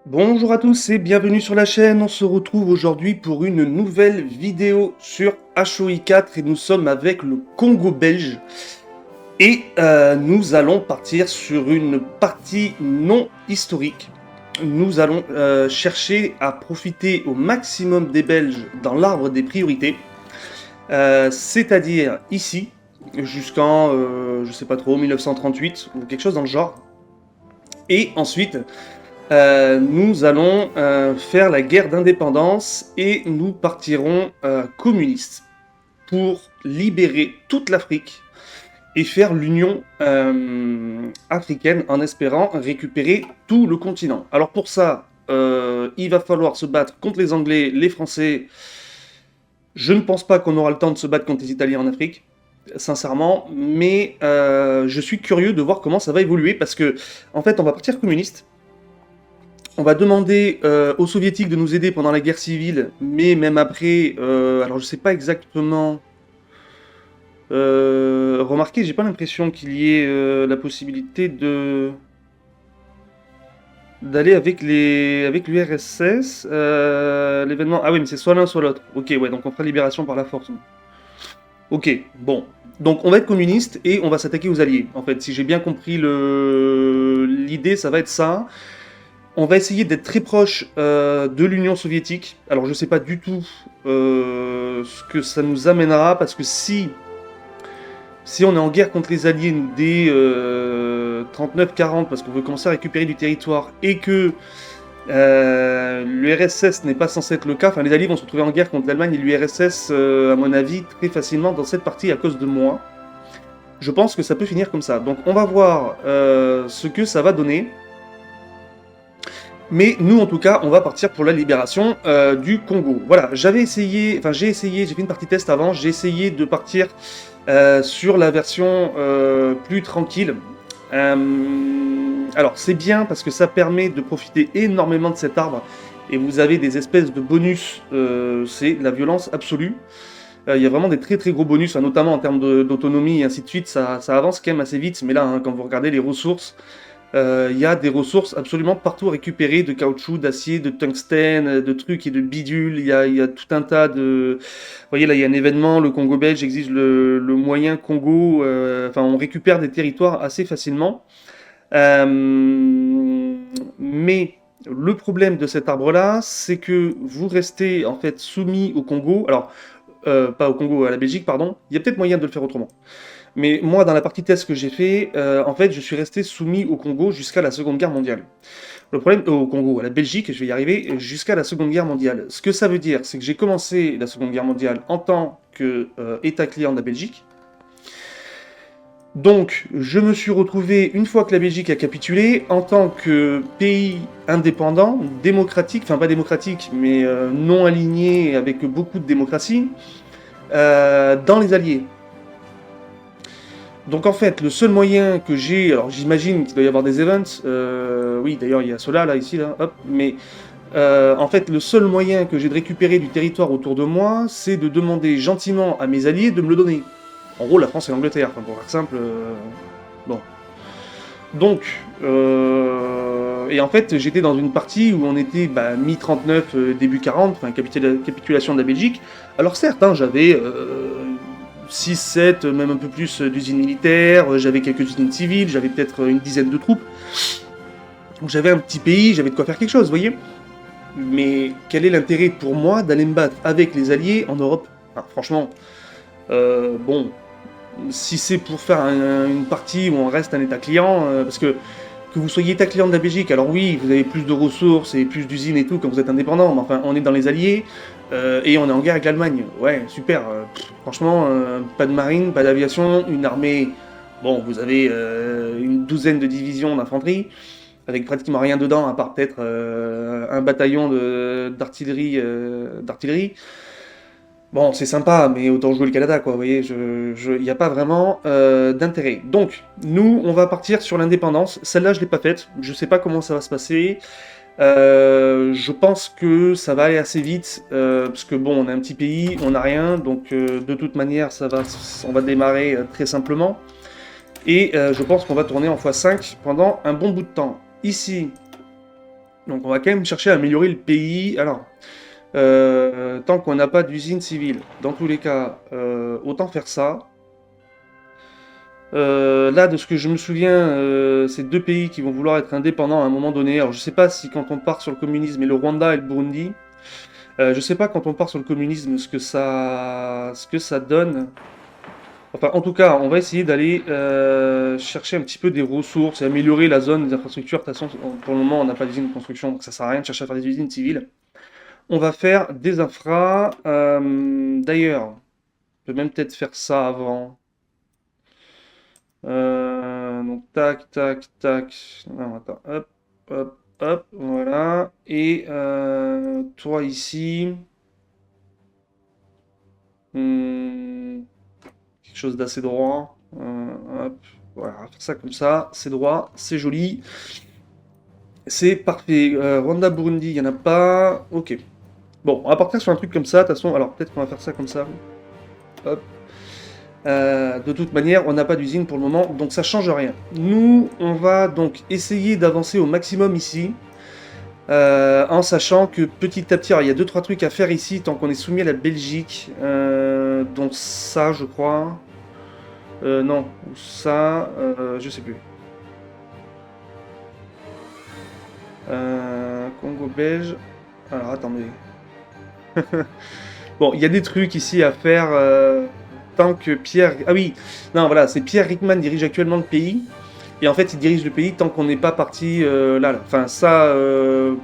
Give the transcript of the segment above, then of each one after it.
Bonjour à tous et bienvenue sur la chaîne. On se retrouve aujourd'hui pour une nouvelle vidéo sur HOI4 et nous sommes avec le Congo belge. Et nous allons partir sur une partie non historique. Nous allons chercher à profiter au maximum des Belges dans l'arbre des priorités. C'est-à-dire ici, jusqu'en, je sais pas trop, 1938 ou quelque chose dans le genre. Et ensuite, nous allons faire la guerre d'indépendance et nous partirons communistes pour libérer toute l'Afrique et faire l'Union africaine en espérant récupérer tout le continent. Alors pour ça, il va falloir se battre contre les Anglais, les Français. Je ne pense pas qu'on aura le temps de se battre contre les Italiens en Afrique, sincèrement, mais je suis curieux de voir comment ça va évoluer parce que, en fait, on va partir communiste. On va demander aux soviétiques de nous aider pendant la guerre civile, mais même après, alors je sais pas exactement. Remarquez, j'ai pas l'impression qu'il y ait la possibilité de d'aller avec avec l'URSS. L'événement. Ah oui, mais c'est soit l'un soit l'autre. Ok, ouais, donc on fera libération par la force. Ok, bon. Donc on va être communiste et on va s'attaquer aux alliés. En fait, si j'ai bien compris l'idée, ça va être ça. On va essayer d'être très proche de l'Union soviétique. Alors je sais pas du tout ce que ça nous amènera, parce que si on est en guerre contre les alliés dès 39-40, parce qu'on veut commencer à récupérer du territoire, et que l'URSS n'est pas censé être le cas, enfin les alliés vont se retrouver en guerre contre l'Allemagne et l'URSS, à mon avis, très facilement dans cette partie à cause de moi. Je pense que ça peut finir comme ça. Donc on va voir ce que ça va donner. Mais nous, en tout cas, on va partir pour la libération du Congo. Voilà, j'ai essayé, j'ai fait une partie test avant, j'ai essayé de partir sur la version plus tranquille. Alors, c'est bien parce que ça permet de profiter énormément de cet arbre, et vous avez des espèces de bonus, c'est la violence absolue. Il y a vraiment des très très gros bonus, hein, notamment en termes d'autonomie et ainsi de suite, ça avance quand même assez vite, mais là, hein, quand vous regardez les ressources, il y a des ressources absolument partout à récupérer, de caoutchouc, d'acier, de tungstène, de trucs et de bidules. Il y a tout un tas de... Vous voyez, là, il y a un événement, le Congo belge exige le moyen Congo. Enfin, on récupère des territoires assez facilement. Mais le problème de cet arbre-là, c'est que vous restez en fait soumis au Congo. Alors, pas au Congo, à la Belgique, pardon. Il y a peut-être moyen de le faire autrement. Mais moi, dans la partie test que j'ai fait, en fait, je suis resté soumis au Congo jusqu'à la Seconde Guerre mondiale. Le problème, au Congo, à la Belgique, je vais y arriver, jusqu'à la Seconde Guerre mondiale. Ce que ça veut dire, c'est que j'ai commencé la Seconde Guerre mondiale en tant qu'État client de la Belgique. Donc, je me suis retrouvé, une fois que la Belgique a capitulé, en tant que pays indépendant, démocratique, enfin pas démocratique, mais non aligné avec beaucoup de démocratie, dans les Alliés. Donc en fait, le seul moyen que j'ai, alors j'imagine qu'il doit y avoir des events, oui d'ailleurs il y a cela là, ici, là, hop, mais en fait le seul moyen que j'ai de récupérer du territoire autour de moi, c'est de demander gentiment à mes alliés de me le donner. En gros la France et l'Angleterre, enfin, pour faire simple, bon. Donc, et en fait j'étais dans une partie où on était mi-39, début 40, enfin capitulation de la Belgique. Alors certes, hein, j'avais 6, 7, même un peu plus d'usines militaires, j'avais quelques usines civiles, j'avais peut-être une dizaine de troupes. Donc j'avais un petit pays, j'avais de quoi faire quelque chose, vous voyez. Mais quel est l'intérêt pour moi d'aller me battre avec les alliés en Europe? Enfin, franchement, bon, si c'est pour faire une partie où on reste un état client, parce que vous soyez état client de la Belgique, alors oui, vous avez plus de ressources et plus d'usines et tout quand vous êtes indépendant, mais enfin, on est dans les alliés, et on est en guerre avec l'Allemagne. Ouais, super. Franchement, pas de marine, pas d'aviation, une armée. Bon, vous avez une douzaine de divisions d'infanterie, avec pratiquement rien dedans, à part peut-être un bataillon d'artillerie. Bon, c'est sympa, mais autant jouer le Canada, quoi, vous voyez, il n'y a pas vraiment d'intérêt. Donc, nous, on va partir sur l'indépendance. Celle-là, je ne l'ai pas faite, je sais pas comment ça va se passer. Je pense que ça va aller assez vite, parce que bon, on est un petit pays, on n'a rien, donc de toute manière, on va démarrer très simplement. Et je pense qu'on va tourner en x5 pendant un bon bout de temps. Ici, Donc on va quand même chercher à améliorer le pays. Alors, tant qu'on n'a pas d'usine civile, dans tous les cas, autant faire ça. Là, de ce que je me souviens, c'est deux pays qui vont vouloir être indépendants à un moment donné. Alors je sais pas si quand on part sur le communisme, et le Rwanda et le Burundi, je sais pas quand on part sur le communisme ce que ça donne. Enfin, en tout cas, on va essayer d'aller chercher un petit peu des ressources et améliorer la zone des infrastructures. De toute façon, pour le moment, on n'a pas d'usine de construction, donc ça sert à rien de chercher à faire des usines civiles. On va faire des infras. D'ailleurs, on peut même peut-être faire ça avant. Donc, tac, tac, tac. Non, attends, hop, hop, hop, voilà. Et toi ici. Hmm, quelque chose d'assez droit. Hop, voilà, on va faire ça comme ça. C'est droit, c'est joli. C'est parfait. Rwanda, Burundi, il n'y en a pas. Ok. Bon, on va partir sur un truc comme ça. De toute façon, alors peut-être qu'on va faire ça comme ça. Hop. De toute manière, on n'a pas d'usine pour le moment, donc ça change rien. Nous, on va donc essayer d'avancer au maximum ici, en sachant que petit à petit, alors, il y a 2-3 trucs à faire ici tant qu'on est soumis à la Belgique, dont ça, je crois. Non, ou ça, je sais plus. Congo belge. Alors attendez. Bon, il y a des trucs ici à faire tant que Pierre. Ah oui, non, voilà, c'est Pierre Rickman dirige actuellement le pays. Et en fait, il dirige le pays tant qu'on n'est pas parti là. Enfin, ça,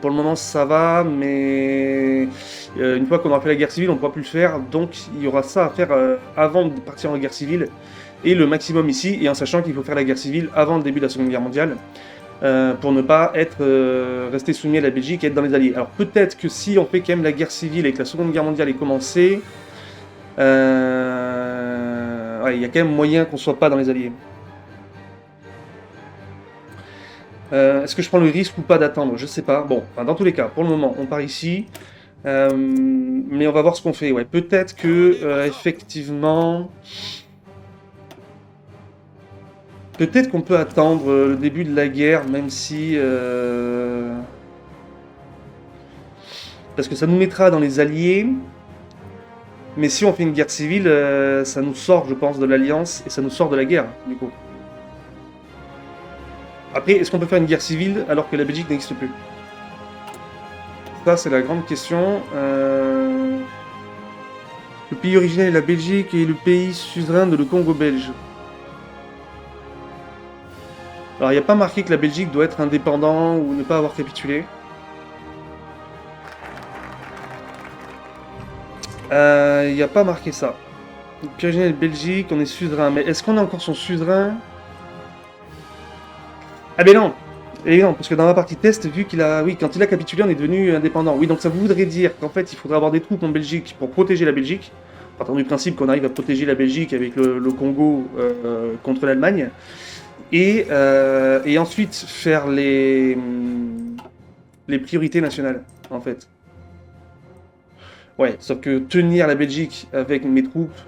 pour le moment, ça va, mais une fois qu'on aura fait la guerre civile, on ne pourra plus le faire. Donc, il y aura ça à faire avant de partir en guerre civile. Et le maximum ici, et en sachant qu'il faut faire la guerre civile avant le début de la Seconde Guerre mondiale. Pour ne pas être resté soumis à la Belgique et être dans les Alliés. Alors peut-être que si on fait quand même la guerre civile et que la Seconde Guerre mondiale est commencée, ouais, il y a quand même moyen qu'on soit pas dans les Alliés. Est-ce que je prends le risque ou pas d'attendre? Je sais pas. Bon, enfin, dans tous les cas, pour le moment, on part ici. Mais on va voir ce qu'on fait. Ouais, peut-être que effectivement, peut-être qu'on peut attendre le début de la guerre, même si parce que ça nous mettra dans les alliés. Mais si on fait une guerre civile, ça nous sort, je pense, de l'alliance et ça nous sort de la guerre, du coup. Après, est-ce qu'on peut faire une guerre civile alors que la Belgique n'existe plus? Ça, c'est la grande question. Le pays originel est la Belgique et le pays suzerain de le Congo belge. Alors, il n'y a pas marqué que la Belgique doit être indépendant ou ne pas avoir capitulé. Il n'y a pas marqué ça. Le pays originel est Belgique, on est suzerain. Mais est-ce qu'on est encore son suzerain? Ah ben non! Et non, parce que dans la partie test, vu qu'il a... Oui, quand il a capitulé, on est devenu indépendant. Oui, donc ça voudrait dire qu'en fait, il faudrait avoir des troupes en Belgique pour protéger la Belgique. Partant du principe qu'on arrive à protéger la Belgique avec le Congo contre l'Allemagne. Et ensuite faire les priorités nationales, en fait. Ouais, sauf que tenir la Belgique avec mes troupes,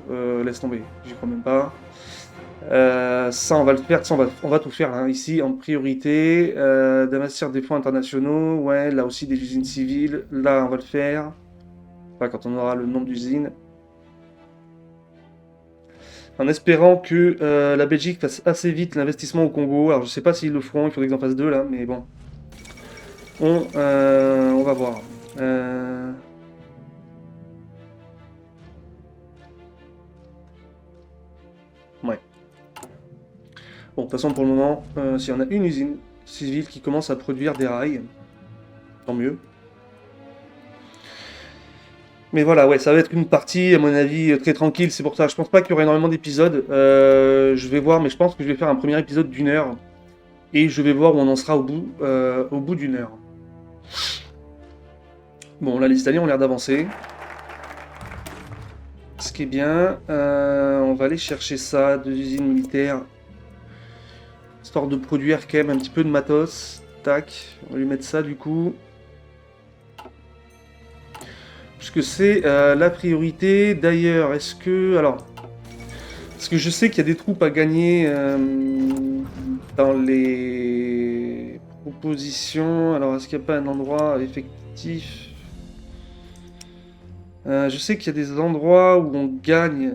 laisse tomber, j'y crois même pas. Ça, on va le faire, ça, on va tout faire hein, ici en priorité. D'investir des fonds internationaux, ouais, là aussi des usines civiles, là on va le faire. Enfin, quand on aura le nombre d'usines. En espérant que la Belgique fasse assez vite l'investissement au Congo. Alors je sais pas s'ils le feront, il faudrait qu'ils en fassent deux là, mais bon. On va voir. Ouais. Bon, de toute façon, pour le moment, si on a une usine civile qui commence à produire des rails, tant mieux. Mais voilà, ouais, ça va être une partie, à mon avis, très tranquille. C'est pour ça, je pense pas qu'il y aura énormément d'épisodes. Je vais voir, mais je pense que je vais faire un premier épisode d'1 heure. Et je vais voir où on en sera au bout d'1 heure. Bon, là, les Italiens ont l'air d'avancer. Ce qui est bien. On va aller chercher ça, 2 usines militaires. Histoire de produire quand même un petit peu de matos. Tac, on va lui mettre ça du coup. Puisque c'est la priorité. D'ailleurs, est-ce que... Alors, parce que je sais qu'il y a des troupes à gagner dans les Proposition. Alors, est-ce qu'il n'y a pas un endroit effectif? Je sais qu'il y a des endroits où on gagne.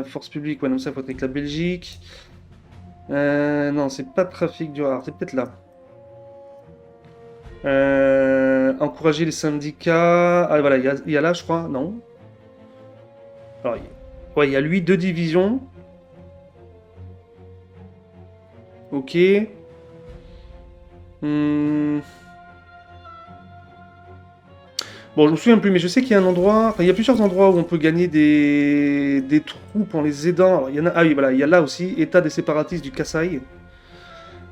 Force publique, ouais, donc ça, il faut être avec la Belgique. Non, c'est pas trafic du rare, c'est peut-être là. Encourager les syndicats. Ah, voilà, il y a là, je crois, non? Alors, ouais, il y a lui, 2 divisions. Ok. Hmm. Bon, je me souviens plus, mais je sais qu'il y a un endroit. Enfin, il y a plusieurs endroits où on peut gagner des troupes en les aidant. Alors, il y en a. Ah oui, voilà, il y a là aussi, État des séparatistes du Kasaï.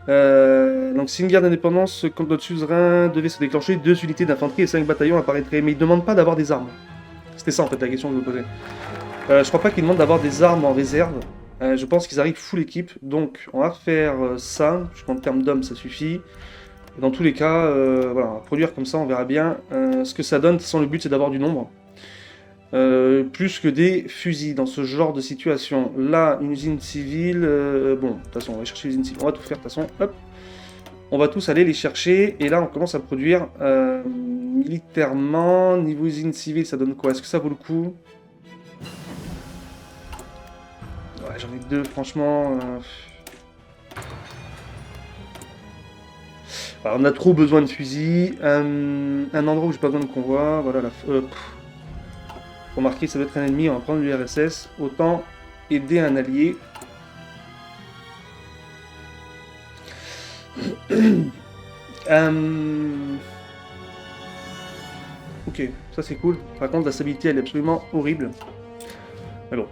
Donc, si une guerre d'indépendance contre notre suzerain devait se déclencher, 2 unités d'infanterie et 5 bataillons apparaîtraient. Mais ils ne demandent pas d'avoir des armes. C'était ça en fait la question que je me posais. Je crois pas qu'ils demandent d'avoir des armes en réserve. Je pense qu'ils arrivent full équipe. Donc, on va faire ça. Je pense qu'en termes d'hommes, ça suffit. Dans tous les cas, voilà, on va produire comme ça, on verra bien ce que ça donne. De toute façon, le but c'est d'avoir du nombre. Plus que des fusils dans ce genre de situation. Là, une usine civile. Bon, de toute façon, on va chercher l'usine civile. On va tout faire de toute façon. Hop. On va tous aller les chercher. Et là, on commence à produire militairement. Niveau usine civile, ça donne quoi? Est-ce que ça vaut le coup? Ouais, j'en ai 2, franchement. Alors, on a trop besoin de fusils. Un endroit où j'ai pas besoin de convoi. Voilà, remarquez, ça doit être un ennemi. On va prendre l'URSS. Autant aider un allié. Ok, ça c'est cool. Par contre, la stabilité, elle est absolument horrible. Mais bon.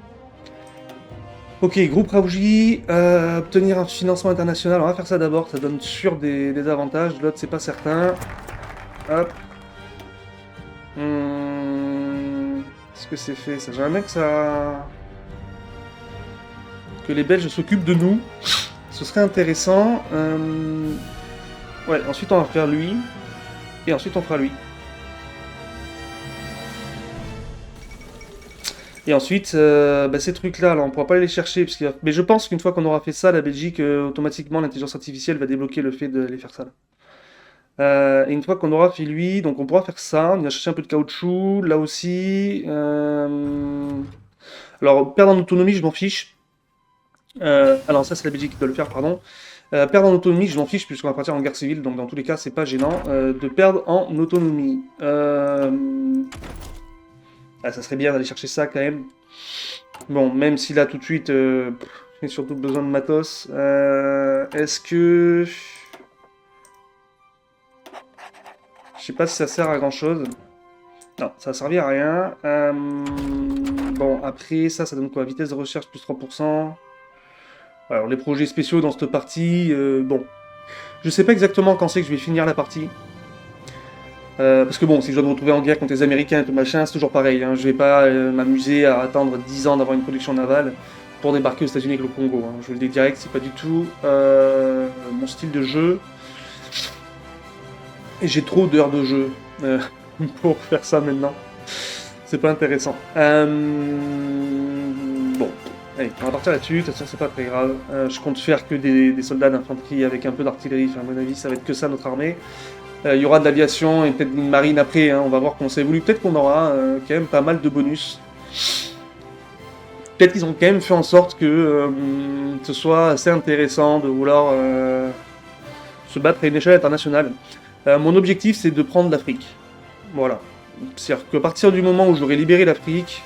Ok, groupe Raouji, obtenir un financement international, on va faire ça d'abord, ça donne sûr des avantages, l'autre c'est pas certain. Hop. Est-ce que c'est fait ça? J'aimerais bien que ça... que les Belges s'occupent de nous. Ce serait intéressant. Ouais, ensuite on va faire lui. Et ensuite on fera lui. Et ensuite, ces trucs-là, on ne pourra pas les chercher. Mais je pense qu'une fois qu'on aura fait ça, la Belgique, automatiquement, l'intelligence artificielle va débloquer le fait de les faire ça. Et une fois qu'on aura fait lui, donc on pourra faire ça. On va chercher un peu de caoutchouc. Là aussi. Alors, perdre en autonomie, je m'en fiche. Alors, ça, c'est la Belgique qui doit le faire, pardon. Perdre en autonomie, je m'en fiche, puisqu'on va partir en guerre civile. Donc, dans tous les cas, c'est pas gênant de perdre en autonomie. Ah, ça serait bien d'aller chercher ça quand même. Bon, même si là tout de suite, j'ai surtout besoin de matos. Est-ce que... Je sais pas si ça sert à grand chose. Non, ça a servi à rien. Bon, après, ça donne quoi? Vitesse de recherche plus 3%. Alors, les projets spéciaux dans cette partie, bon. Je sais pas exactement quand c'est que je vais finir la partie. Parce que bon, si je dois me retrouver en guerre contre les Américains et tout machin, c'est toujours pareil. Hein. Je vais pas m'amuser à attendre 10 ans d'avoir une production navale pour débarquer aux États-Unis avec le Congo. Hein. Je vous le dis direct, c'est pas du tout mon style de jeu. Et j'ai trop d'heures de jeu pour faire ça maintenant. C'est pas intéressant. Bon, allez, on va partir là-dessus. De toute façon, c'est pas très grave. Je compte faire que des soldats d'infanterie avec un peu d'artillerie. Enfin, à mon avis, ça va être que ça notre armée. Il y aura de l'aviation et peut-être une marine après, hein, on va voir comment ça évolue. Peut-être qu'on aura quand même pas mal de bonus. Peut-être qu'ils ont quand même fait en sorte que ce soit assez intéressant de vouloir se battre à une échelle internationale. Mon objectif, c'est de prendre l'Afrique. Voilà. C'est-à-dire qu'à partir du moment où j'aurai libéré l'Afrique,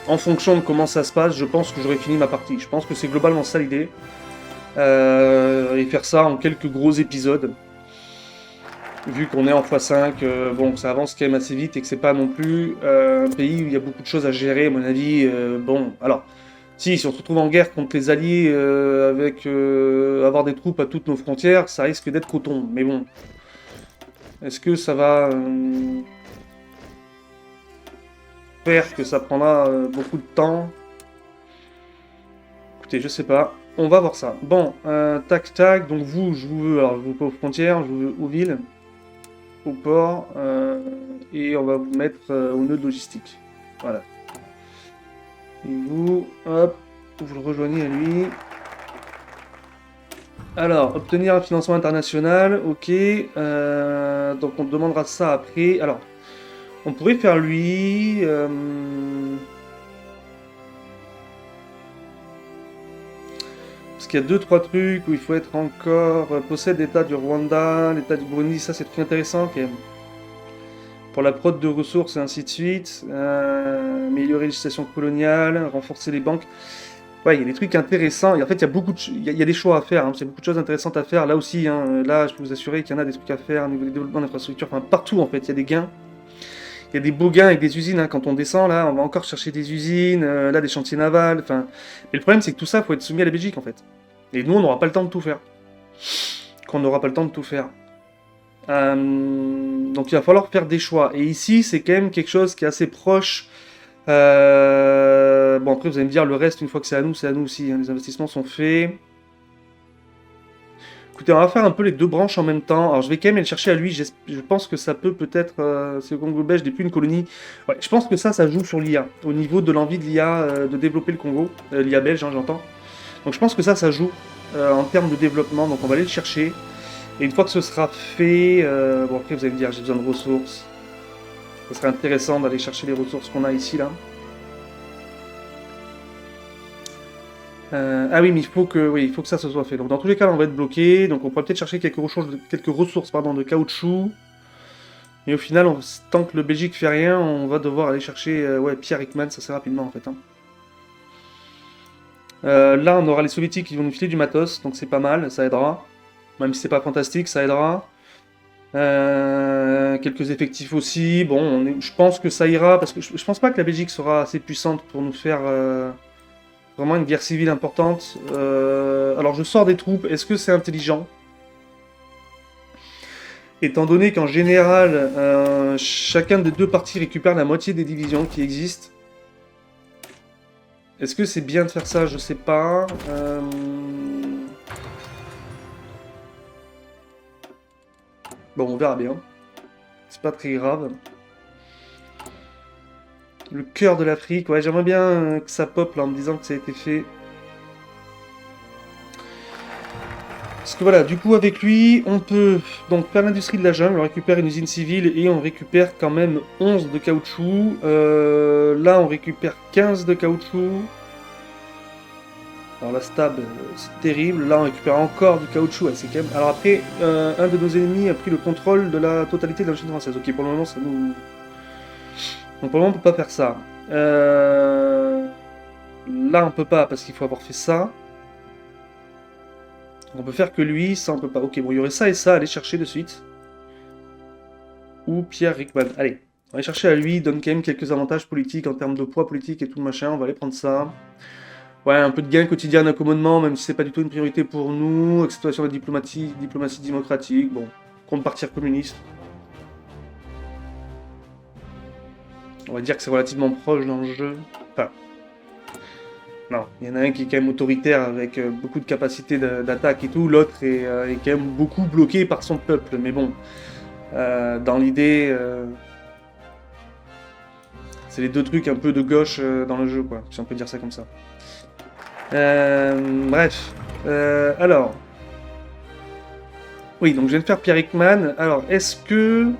en fonction de comment ça se passe, je pense que j'aurai fini ma partie. Je pense que c'est globalement ça l'idée. Et faire ça en quelques gros épisodes. Vu qu'on est en x5, bon, ça avance quand même assez vite et que c'est pas non plus un pays où il y a beaucoup de choses à gérer, à mon avis. Bon, alors, si on se retrouve en guerre contre les alliés avec avoir des troupes à toutes nos frontières, ça risque d'être coton. Mais bon, est-ce que ça va faire que ça prendra beaucoup de temps? Écoutez, je sais pas. On va voir ça. Bon, tac tac, donc vous, je vous veux, alors je vous veux pas aux frontières, je vous veux aux villes. Au port et on va vous mettre au nœud de logistique. Voilà. Et vous, hop, vous le rejoignez à lui. Alors, obtenir un financement international, ok. Donc on demandera ça après. Alors, on pourrait faire lui... parce qu'il y a 2-3 trucs où il faut être encore... possède l'état du Rwanda, l'état du Burundi, ça c'est très intéressant quand même. Pour la prod de ressources et ainsi de suite. Améliorer les législation coloniale, renforcer les banques. Ouais, il y a des trucs intéressants. Et en fait, il y a beaucoup de il y a des choix à faire. Hein. Il y a beaucoup de choses intéressantes à faire. Là aussi, hein, là, je peux vous assurer qu'il y en a des trucs à faire au niveau des développements d'infrastructures. Enfin, partout, en fait, il y a des gains. Il y a des beaux gains avec des usines. Hein. Quand on descend, là, on va encore chercher des usines. Là, des chantiers navals. Enfin, mais le problème, c'est que tout ça, il faut être soumis à la Belgique, en fait. Et nous, on n'aura pas le temps de tout faire. Qu'on n'aura pas le temps de tout faire. Donc, il va falloir faire des choix. Et ici, c'est quand même quelque chose qui est assez proche. Bon, après, vous allez me dire, le reste, une fois que c'est à nous aussi. Hein. Les investissements sont faits. Écoutez, on va faire un peu les deux branches en même temps. Alors, je vais quand même aller le chercher à lui. Je pense que ça peut peut-être... si le Congo belge n'est plus une colonie. Ouais, je pense que ça joue sur l'IA. Au niveau de l'envie de l'IA de développer le Congo. L'IA belge, hein, j'entends. Donc, je pense que ça joue en termes de développement. Donc, on va aller le chercher. Et une fois que ce sera fait... bon, après, vous allez me dire, j'ai besoin de ressources. Ça serait intéressant d'aller chercher les ressources qu'on a ici, là. Ah oui, mais il faut que ça se soit fait. Donc dans tous les cas, là, on va être bloqué. Donc on pourrait peut-être chercher quelques ressources pardon, de caoutchouc. Mais au final, tant que le Belgique fait rien, on va devoir aller chercher ouais, Pierre Hickman assez rapidement en fait. Hein. Là, on aura les soviétiques qui vont nous filer du matos, donc c'est pas mal, ça aidera. Même si c'est pas fantastique, ça aidera. Quelques effectifs aussi. Bon, je pense que ça ira, parce que je pense pas que la Belgique sera assez puissante pour nous faire... vraiment une guerre civile importante. Alors je sors des troupes, est-ce que c'est intelligent? Étant donné qu'en général, chacun des deux partis récupère la moitié des divisions qui existent. Est-ce que c'est bien de faire ça? Je sais pas. Bon, on verra bien. C'est pas très grave. Le cœur de l'Afrique, ouais, j'aimerais bien que ça pop là en me disant que ça a été fait. Parce que voilà, du coup avec lui, on peut donc faire l'industrie de la jungle, on récupère une usine civile et on récupère quand même 11 de caoutchouc. Là on récupère 15 de caoutchouc. Alors la stab, c'est terrible. Là on récupère encore du caoutchouc, ouais, c'est quand même... Alors après, un de nos ennemis a pris le contrôle de la totalité de la Chine française. Ok, pour le moment ça nous... Donc pour le moment on peut pas faire ça. Là on peut pas parce qu'il faut avoir fait ça. On peut faire que lui, ça on peut pas. Ok, bon, il y aurait ça et ça à aller chercher de suite. Ou Pierre Rickman. Allez, on va aller chercher à lui, il donne quand même quelques avantages politiques en termes de poids politique et tout le machin. On va aller prendre ça. Ouais, un peu de gain quotidien d'accommodement, même si c'est pas du tout une priorité pour nous. Exploitation de diplomatie démocratique. Bon, compte partir communiste. On va dire que c'est relativement proche dans le jeu. Enfin, non, il y en a un qui est quand même autoritaire avec beaucoup de capacité d'attaque et tout, l'autre est quand même beaucoup bloqué par son peuple. Mais bon, dans l'idée, c'est les deux trucs un peu de gauche dans le jeu, quoi, si on peut dire ça comme ça. Bref, alors... Oui, donc je viens de faire Pierre Hickman. Alors, est-ce que...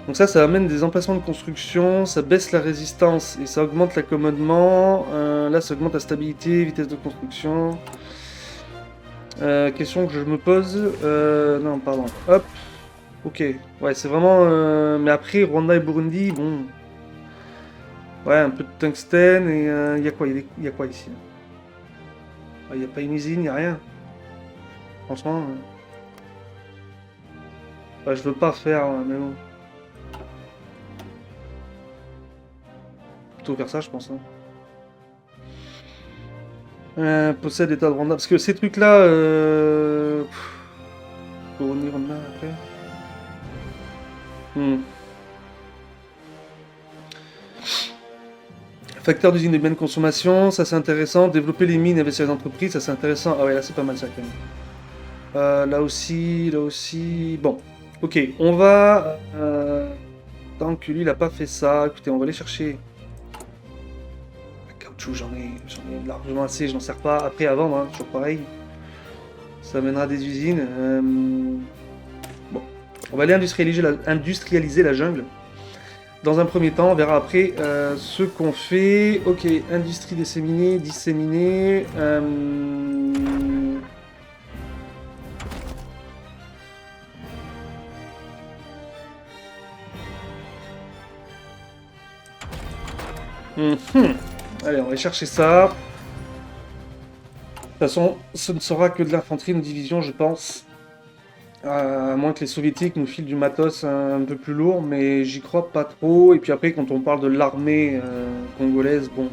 Donc ça amène des emplacements de construction, ça baisse la résistance et ça augmente l'accommodement. Là, ça augmente la stabilité, vitesse de construction. Question que je me pose. Non, pardon. Hop. Ok. Ouais, c'est vraiment... Mais après, Rwanda et Burundi, bon... Ouais, un peu de tungstène et... Il y a quoi? Il y a quoi ici? Il n'y a pas une usine, il n'y a rien. Franchement... Ouais, je veux pas faire, mais bon... Plutôt faire ça, je pense. Hein. Possède l'état de Rwanda. Parce que ces trucs-là... Pour revenir en main après. Facteur d'usine de biens de consommation, ça c'est intéressant. Développer les mines, investir les entreprises, ça c'est intéressant. Ah ouais, là c'est pas mal ça quand même. Là aussi... Bon, ok, on va... tant que lui il a pas fait ça, écoutez, on va aller chercher... caoutchouc, j'en ai largement assez, je n'en sers pas. Après, à vendre, hein, toujours pareil. Ça amènera des usines. Bon, on va aller industrialiser la jungle. Dans un premier temps, on verra après ce qu'on fait. Ok, industrie disséminée. Allez, on va chercher ça. De toute façon, ce ne sera que de l'infanterie, une division, je pense. À moins que les soviétiques nous filent du matos un peu plus lourd, mais j'y crois pas trop. Et puis après, quand on parle de l'armée congolaise, bon.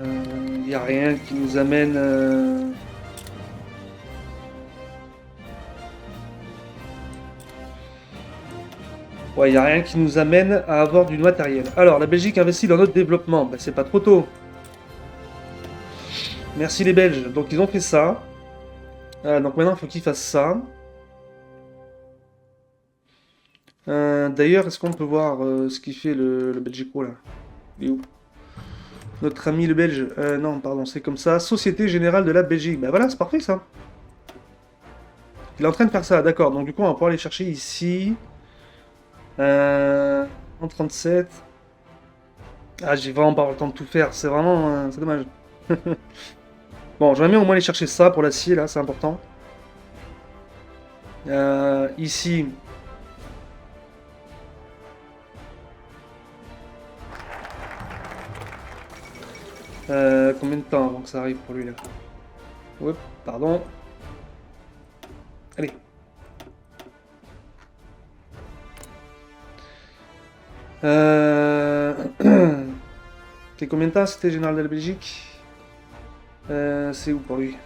Il n'y a rien qui nous amène... Ouais, il n'y a rien qui nous amène à avoir du matériel. Alors, la Belgique investit dans notre développement. Ben, c'est pas trop tôt. Merci les Belges. Donc, ils ont fait ça. Donc maintenant, il faut qu'ils fassent ça. D'ailleurs, est-ce qu'on peut voir ce qu'il fait le Belgico, là? Il est où? Notre ami le Belge. Non, pardon, c'est comme ça. Société Générale de la Belgique. Ben voilà, c'est parfait, ça. Il est en train de faire ça, d'accord. Donc du coup, on va pouvoir aller chercher ici. En 37. Ah, j'ai vraiment pas le temps de tout faire. C'est vraiment... c'est dommage. Bon, j'aimerais bien au moins aller chercher ça pour l'acier, là, c'est important. Ici... combien de temps avant que ça arrive pour lui, là? Oups, pardon. Allez. C'est combien de temps c'était général de la Belgique? C'est où pour lui?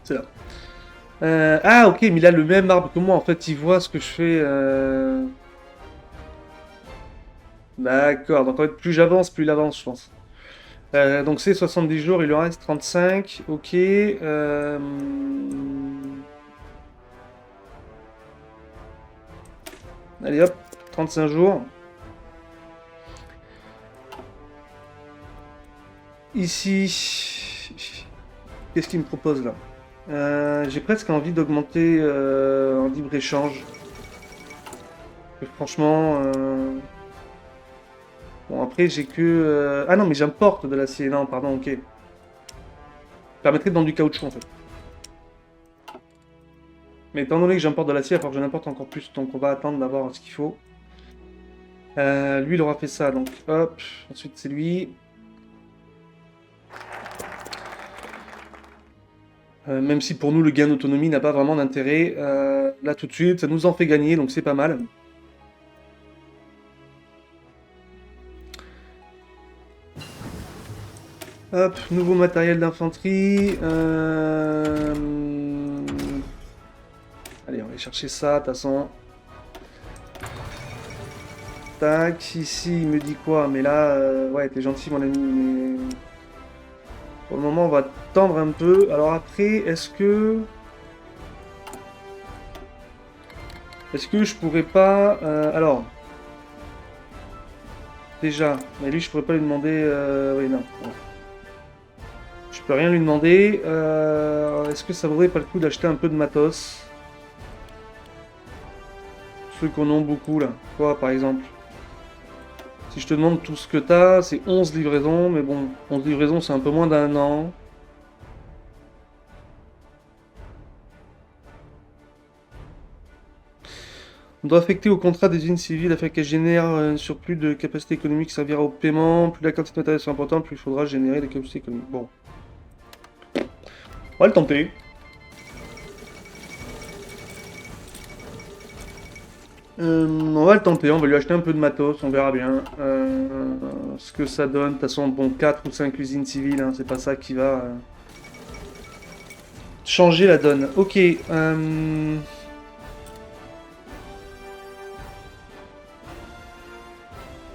C'est là. Ah ok, mais il a le même arbre que moi, en fait, il voit ce que je fais. D'accord, donc en fait, plus j'avance, plus il avance, je pense. Donc c'est 70 jours, il lui en reste 35, ok. Allez hop, 35 jours. Ici, qu'est-ce qu'il me propose là? J'ai presque envie d'augmenter en libre-échange. Franchement... Bon, après, j'ai que... Ah non, mais j'importe de l'acier. Non, pardon, ok. Permettrait de vendre du caoutchouc, en fait. Mais étant donné que j'importe de l'acier, il va falloir que j'en importe encore plus. Donc, on va attendre d'avoir ce qu'il faut. Lui, il aura fait ça. Donc, hop. Ensuite, c'est lui. Même si pour nous, le gain d'autonomie n'a pas vraiment d'intérêt. Là, tout de suite, ça nous en fait gagner. Donc, c'est pas mal. Hop, nouveau matériel d'infanterie. Allez, on va aller chercher ça, de toute façon. Tac, ici, il me dit quoi? Mais là, ouais, t'es gentil, mon ami, mais... Pour le moment, on va tendre un peu. Alors après, est-ce que... Est-ce que je pourrais pas... alors... Déjà, mais lui, je pourrais pas lui demander... Oui, non. Bon. Je peux rien lui demander. Est-ce que ça vaudrait pas le coup d'acheter un peu de matos? Ceux qu'on a beaucoup, là. Quoi, par exemple? Si je te demande tout ce que t'as, c'est 11 livraisons, mais bon, 11 livraisons, c'est un peu moins d'un an. On doit affecter au contrat des usines civiles afin qu'elles génèrent un surplus de capacité économique qui servira au paiement. Plus la quantité de matériel sera importante, plus il faudra générer des capacités économiques. Bon. On va le tenter. On va le tenter, on va lui acheter un peu de matos, on verra bien ce que ça donne. De toute façon, bon, 4 ou 5 usines civiles, hein, c'est pas ça qui va changer la donne. Ok.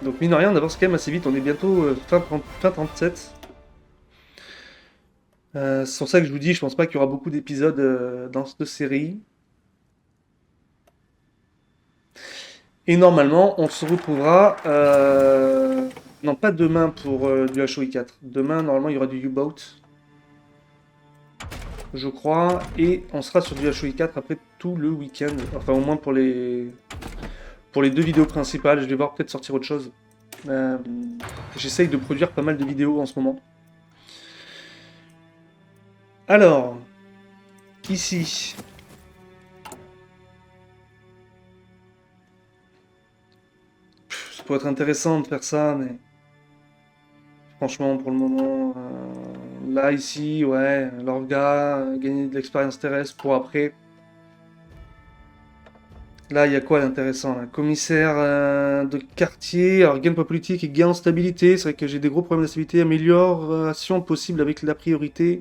Donc mine de rien, on avance quand même assez vite, on est bientôt fin 37. C'est pour ça que je vous dis, je pense pas qu'il y aura beaucoup d'épisodes dans cette série. Et normalement, on se retrouvera... Non, pas demain pour du HOI 4. Demain, normalement, il y aura du U-Boat. Je crois. Et on sera sur du HOI 4 après tout le week-end. Enfin, au moins pour les deux vidéos principales. Je vais voir peut-être sortir autre chose. J'essaye de produire pas mal de vidéos en ce moment. Alors, ici... Ça pourrait être intéressant de faire ça, mais... Franchement, pour le moment... Là, ici, ouais, l'orga, gagner de l'expérience terrestre pour après... Là, il y a quoi d'intéressant là? Commissaire de quartier, alors gain de poids politique et gain en stabilité. C'est vrai que j'ai des gros problèmes de stabilité. Amélioration possible avec la priorité.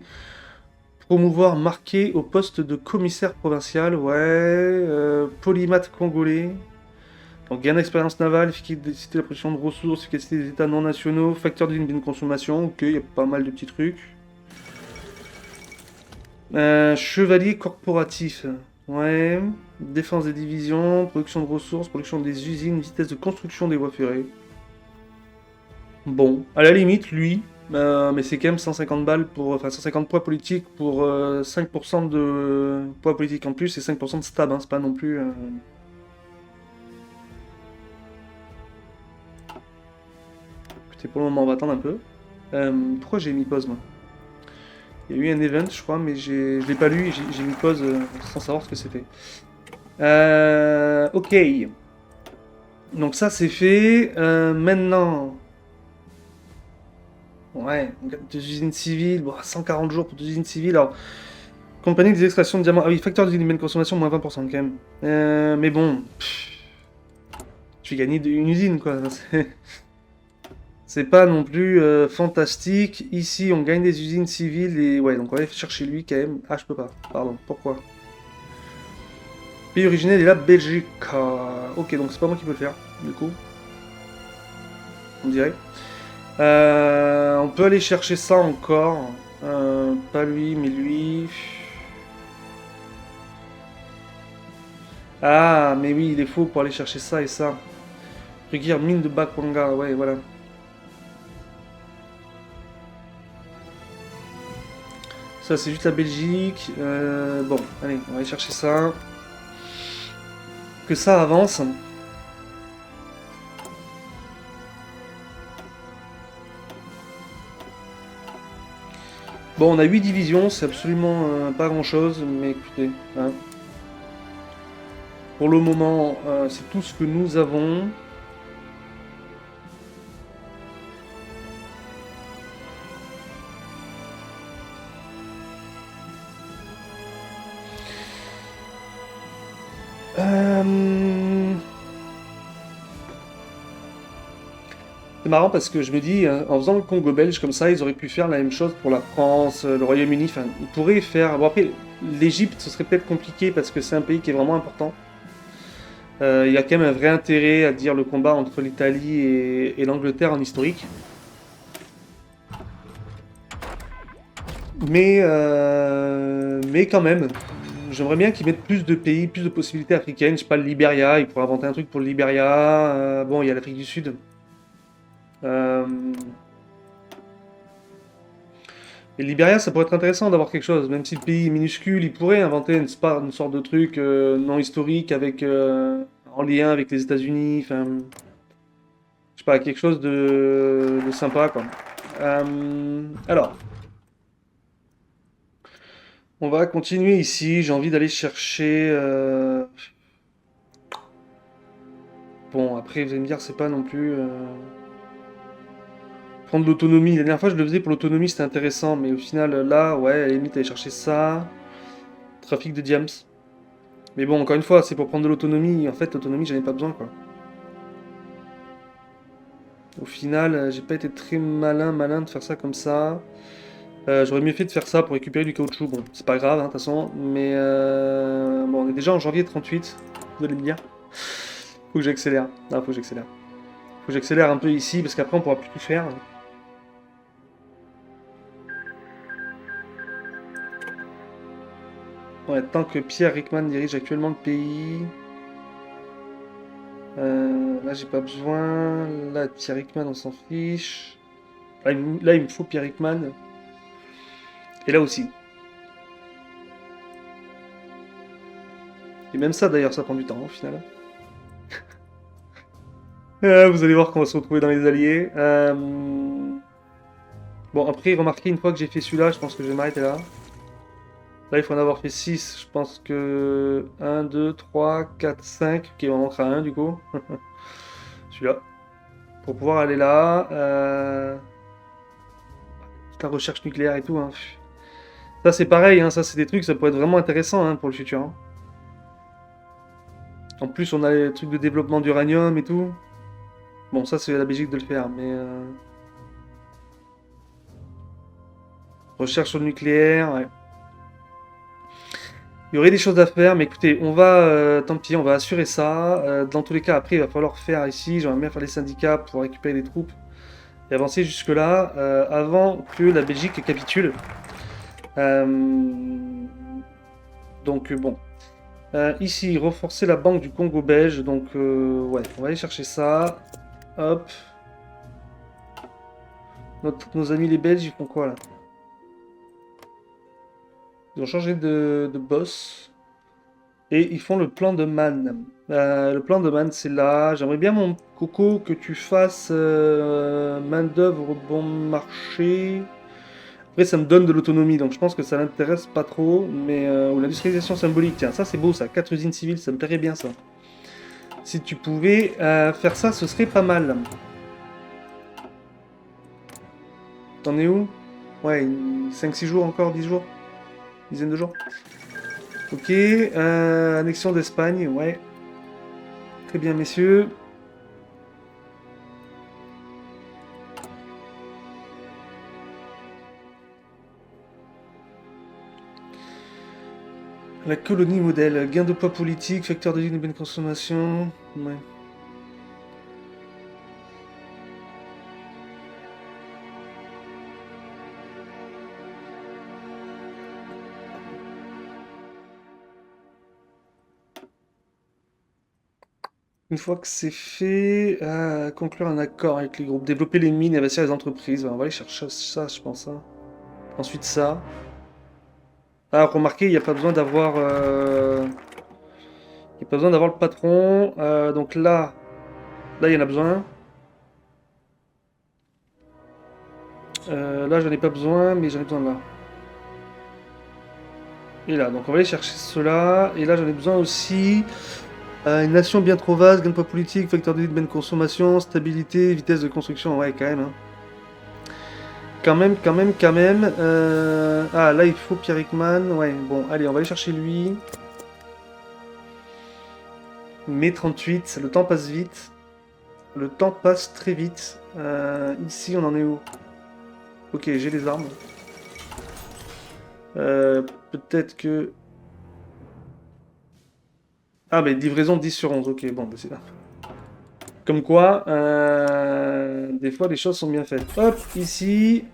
Promouvoir marqué au poste de commissaire provincial, ouais. Polymathe congolais. Donc gain d'expérience navale, efficacité de la production de ressources, efficacité des états non nationaux, facteur d'une consommation. Ok, il y a pas mal de petits trucs. Chevalier corporatif. Ouais. Défense des divisions, production de ressources, production des usines, vitesse de construction des voies ferrées. Bon, à la limite, lui, mais c'est quand même 150 balles pour. Enfin, 150 poids politiques pour 5% de poids politique en plus et 5% de stab, hein, c'est pas non plus. Écoutez, pour le moment, on va attendre un peu. Pourquoi j'ai mis pause, moi? Il y a eu un event, je crois, mais je l'ai pas lu et j'ai mis pause sans savoir ce que c'était. Ok. Donc ça c'est fait. Maintenant, ouais, deux usines civiles, bon, 140 jours pour deux usines civiles. Alors, compagnie des extractions de diamants. Ah oui, facteur d'usine humaine consommation, moins 20% quand même. Mais bon, je vais gagner une usine quoi. C'est pas non plus fantastique. Ici, on gagne des usines civiles et ouais, donc on va aller chercher lui quand même. Ah, je peux pas. Pardon, pourquoi? Pays originel est la Belgique. Ah, ok, donc c'est pas moi qui peux le faire, du coup, on dirait. On peut aller chercher ça encore. Pas lui, mais lui. Ah, mais oui, il est faux pour aller chercher ça et ça. Reguire mine de Bakwanga, ouais, voilà. Ça, c'est juste la Belgique. Bon, allez, on va aller chercher ça. Que ça avance. Bon, on a 8 divisions, c'est absolument pas grand-chose, mais écoutez, hein. Pour le moment, c'est tout ce que nous avons. Euh, C'est marrant parce que je me dis, en faisant le Congo belge comme ça, ils auraient pu faire la même chose pour la France, le Royaume-Uni. Enfin, ils pourraient faire. Bon, après, l'Égypte, ce serait peut-être compliqué parce que c'est un pays qui est vraiment important. Il y a quand même un vrai intérêt à dire le combat entre l'Italie et l'Angleterre en historique. Mais quand même, j'aimerais bien qu'ils mettent plus de pays, plus de possibilités africaines. Je sais pas, le Libéria, ils pourraient inventer un truc pour le Libéria. Bon, il y a l'Afrique du Sud. Euh, Et le Libéria, ça pourrait être intéressant d'avoir quelque chose, même si le pays est minuscule, il pourrait inventer une sorte de truc non historique avec en lien avec les États-Unis, enfin, je sais pas, quelque chose de sympa quoi. Alors, on va continuer ici. J'ai envie d'aller chercher. Bon, après vous allez me dire, c'est pas non plus prendre l'autonomie. La dernière fois, je le faisais pour l'autonomie, c'était intéressant, mais au final, là, ouais, à la limite, aller chercher ça. Trafic de diams. Mais bon, encore une fois, c'est pour prendre de l'autonomie. En fait, l'autonomie, j'en ai pas besoin, quoi. Au final, j'ai pas été très malin de faire ça comme ça. J'aurais mieux fait de faire ça pour récupérer du caoutchouc. Bon, c'est pas grave, hein, de toute façon. Mais bon, on est déjà en janvier 38, vous allez me dire. Faut que j'accélère. Non, faut que j'accélère. Faut que j'accélère un peu ici, parce qu'après, on pourra plus tout faire. Ouais, tant que Pierre Rickman dirige actuellement le pays. Là, j'ai pas besoin. Là, Pierre Hickman, on s'en fiche. Là, il me faut Pierre Hickman. Et là aussi. Et même ça, d'ailleurs, ça prend du temps, au final. Vous allez voir qu'on va se retrouver dans les alliés. Bon, après, remarquez, une fois que j'ai fait celui-là, je pense que je vais m'arrêter là. Là, il faut en avoir fait 6. Je pense que 1, 2, 3, 4, 5. Ok, on en manquera un, du coup. Celui-là. Pour pouvoir aller là. La recherche nucléaire et tout. Hein. Ça, c'est pareil. Hein. Ça, c'est des trucs, ça pourrait être vraiment intéressant hein, pour le futur. Hein. En plus, on a les trucs de développement d'uranium et tout. Bon, ça, c'est à la Belgique de le faire, mais... Recherche sur le nucléaire, ouais. Il y aurait des choses à faire, mais écoutez, on va... tant pis, on va assurer ça. Dans tous les cas, après, il va falloir faire ici. J'aimerais bien faire les syndicats pour récupérer les troupes. Et avancer jusque-là, avant que la Belgique capitule. Euh, Donc, bon. Ici, renforcer la banque du Congo belge. Donc, ouais, on va aller chercher ça. Hop. Nos amis les Belges, ils font quoi là? Ils ont changé de boss. Et ils font le plan de Man. Le plan de Man, c'est là. J'aimerais bien, mon coco, que tu fasses main-d'œuvre bon marché. Après, ça me donne de l'autonomie, donc je pense que ça l'intéresse pas trop. Mais ou l'industrialisation symbolique, tiens, ça c'est beau, ça. 4 usines civiles, ça me plairait bien ça. Si tu pouvais faire ça, ce serait pas mal. T'en es où? Ouais, 5-6 jours encore, 10 jours? Dizaine de jours? Ok, annexion d'Espagne, ouais. Très bien, messieurs. La colonie modèle, gain de poids politique, facteur de vie de bonne consommation. Ouais. Une fois que c'est fait, conclure un accord avec les groupes, développer les mines et investir les entreprises. On va aller chercher ça, je pense. Hein. Ensuite, ça. Ah, remarquez, il n'y a pas besoin d'avoir. Il n'y a pas besoin d'avoir le patron. Donc là, il y en a besoin. Là, j'en ai pas besoin, mais j'en ai besoin de là. Et là, donc on va aller chercher cela. Et là, j'en ai besoin aussi. Une nation bien trop vaste, gain de poids politique, facteur de vie de bonne consommation, stabilité, vitesse de construction. Ouais, quand même. Hein. Quand même, quand même, quand même. Ah, là, il faut Pierre Hickman. Ouais, bon, allez, on va aller chercher lui. Mai 38, le temps passe vite. Le temps passe très vite. Ici, on en est où? Ok, j'ai les armes. Peut-être que... Ah, mais livraison 10 sur 11. Ok, bon, bah, c'est là. Comme quoi, des fois, les choses sont bien faites. Hop, ici.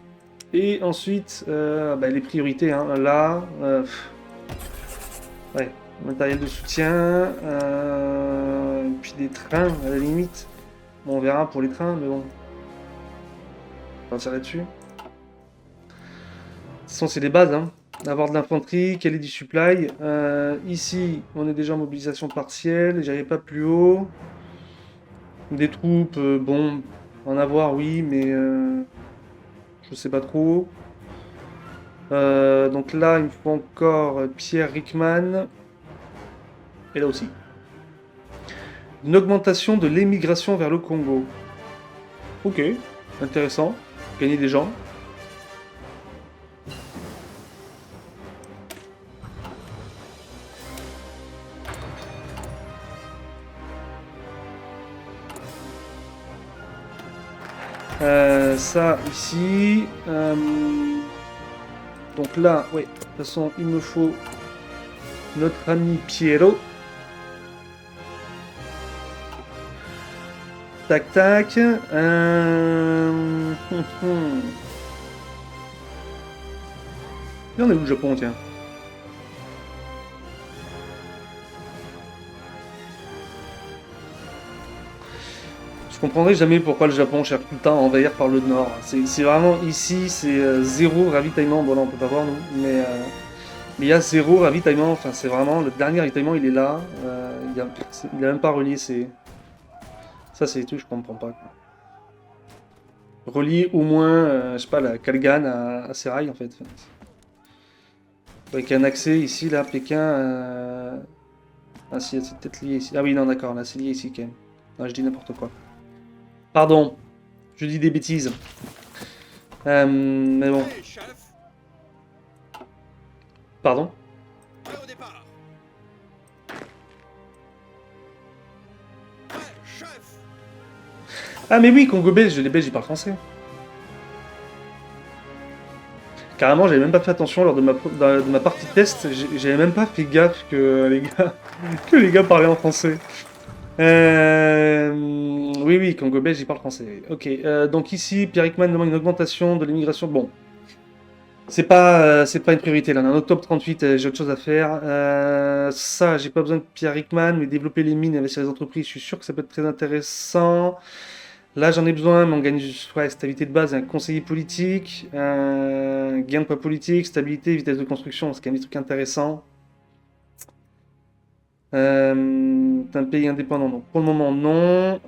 Et ensuite, bah, les priorités. Hein, là, ouais, matériel de soutien. Puis des trains, à la limite. Bon, on verra pour les trains, mais bon. On va tirer dessus. De toute façon, c'est les bases. Hein. Avoir de l'infanterie, caler du supply. Ici, on est déjà en mobilisation partielle. J'arrive pas plus haut. Des troupes, bon, en avoir, oui, mais je sais pas trop. Donc là, il me faut encore Pierre Rickman. Et là aussi. Une augmentation de l'émigration vers le Congo. Ok, intéressant. Gagner des gens. Ça ici. Donc là, ouais, de toute façon, il me faut notre ami Piero. Tac tac. Il en est où le Japon, tiens? comprendrai jamais pourquoi le Japon cherche tout le temps à envahir par le nord. C'est vraiment ici, c'est zéro ravitaillement. Bon là on peut pas voir nous, mais il y a zéro ravitaillement. Enfin c'est vraiment le dernier ravitaillement il est là. Il a même pas relié. Ça c'est tout, je comprends pas. Quoi. Relier au moins, je sais pas, la Kalgan à Serail en fait. Avec un accès ici là, Pékin. Ah si, c'est peut-être lié ici. Ah oui non d'accord, là c'est lié ici quand même. Non, je dis n'importe quoi. Pardon, je dis des bêtises. Mais bon. Hey, chef, Pardon. prêt au départ. Ouais, chef. Ah mais oui, Congo belge, les Belges ils parlent français. Carrément, j'avais même pas fait attention lors de ma partie test, j'avais même pas fait gaffe que les gars parlaient en français. Oui, Congo belge, ils parlent français. Ok, donc ici, Pierre Hickman demande une augmentation de l'immigration. Bon, c'est pas une priorité là. On est en octobre 38, j'ai autre chose à faire. Ça, j'ai pas besoin de Pierre Hickman, mais développer les mines, investir les entreprises, je suis sûr que ça peut être très intéressant. Là, j'en ai besoin, mais on gagne ouais, stabilité de base, un conseiller politique, gain de poids politique, stabilité, vitesse de construction, c'est quand même des trucs intéressants. C'est un pays indépendant, donc pour le moment, non.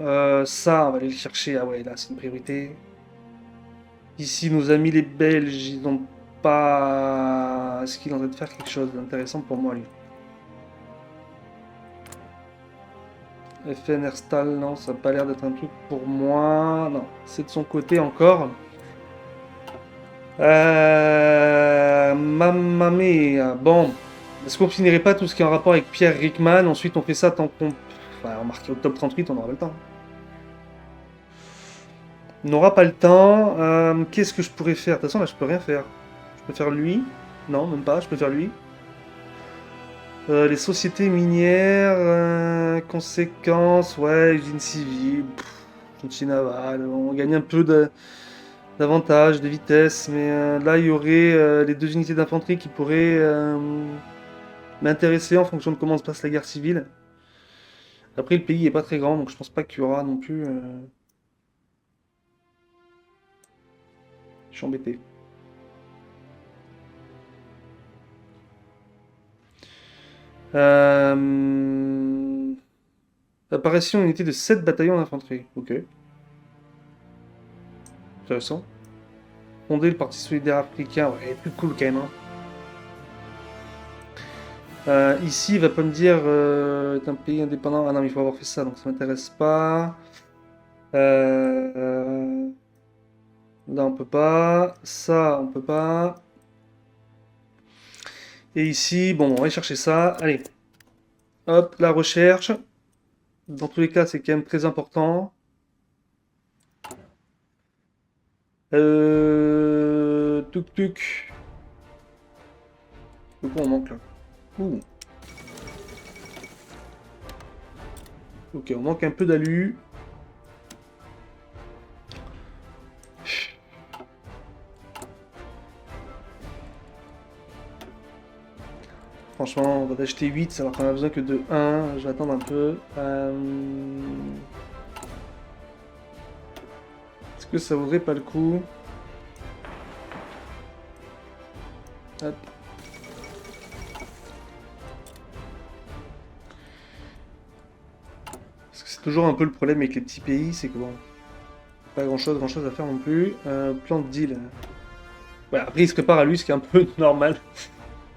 Ça, on va aller le chercher. Ah ouais, là, c'est une priorité. Ici, nos amis les Belges, ils n'ont pas. Est-ce qu'il est en train de faire quelque chose d'intéressant pour moi, lui? FN Herstal, non, ça n'a pas l'air d'être un truc pour moi. Non, c'est de son côté encore. Mamma mia. Bon, est-ce qu'on finirait pas tout ce qui est en rapport avec Pierre Rickman? Ensuite, on fait ça tant qu'on. Enfin, on marque octobre 38, on aura le temps. On n'aura pas le temps. Qu'est-ce que je pourrais faire? De toute façon, là, je peux rien faire. Je peux faire lui. Non, même pas, je peux faire lui. Les sociétés minières, conséquences, ouais, usine civile, chantier naval, on gagne un peu d'avantage, de vitesse, mais là il y aurait les deux unités d'infanterie qui pourraient m'intéresser en fonction de comment se passe la guerre civile. Après le pays est pas très grand, donc je pense pas qu'il y aura non plus... Je suis embêté. Apparition unité de 7 bataillons d'infanterie. Ok. Intéressant. Fonder le Parti solidaire africain. Ouais, plus cool quand même. Hein. Ici, il va pas me dire est un pays indépendant. Ah non, mais il faut avoir fait ça, donc ça m'intéresse pas. Là, on peut pas. Ça, on peut pas. Et ici, bon, on va aller chercher ça. Allez. Hop, la recherche. Dans tous les cas, c'est quand même très important. Tuk tuk. De quoi on manque là? Ouh. Ok, on manque un peu d'alu. Franchement, on va d'acheter 8 alors qu'on a besoin que de 1. Je vais attendre un peu. Est-ce que ça vaudrait pas le coup? Hop. Parce que c'est toujours un peu le problème avec les petits pays, c'est que bon, pas grand chose à faire non plus. Plan de deal. Ouais, après il se prépare à lui, ce qui est un peu normal.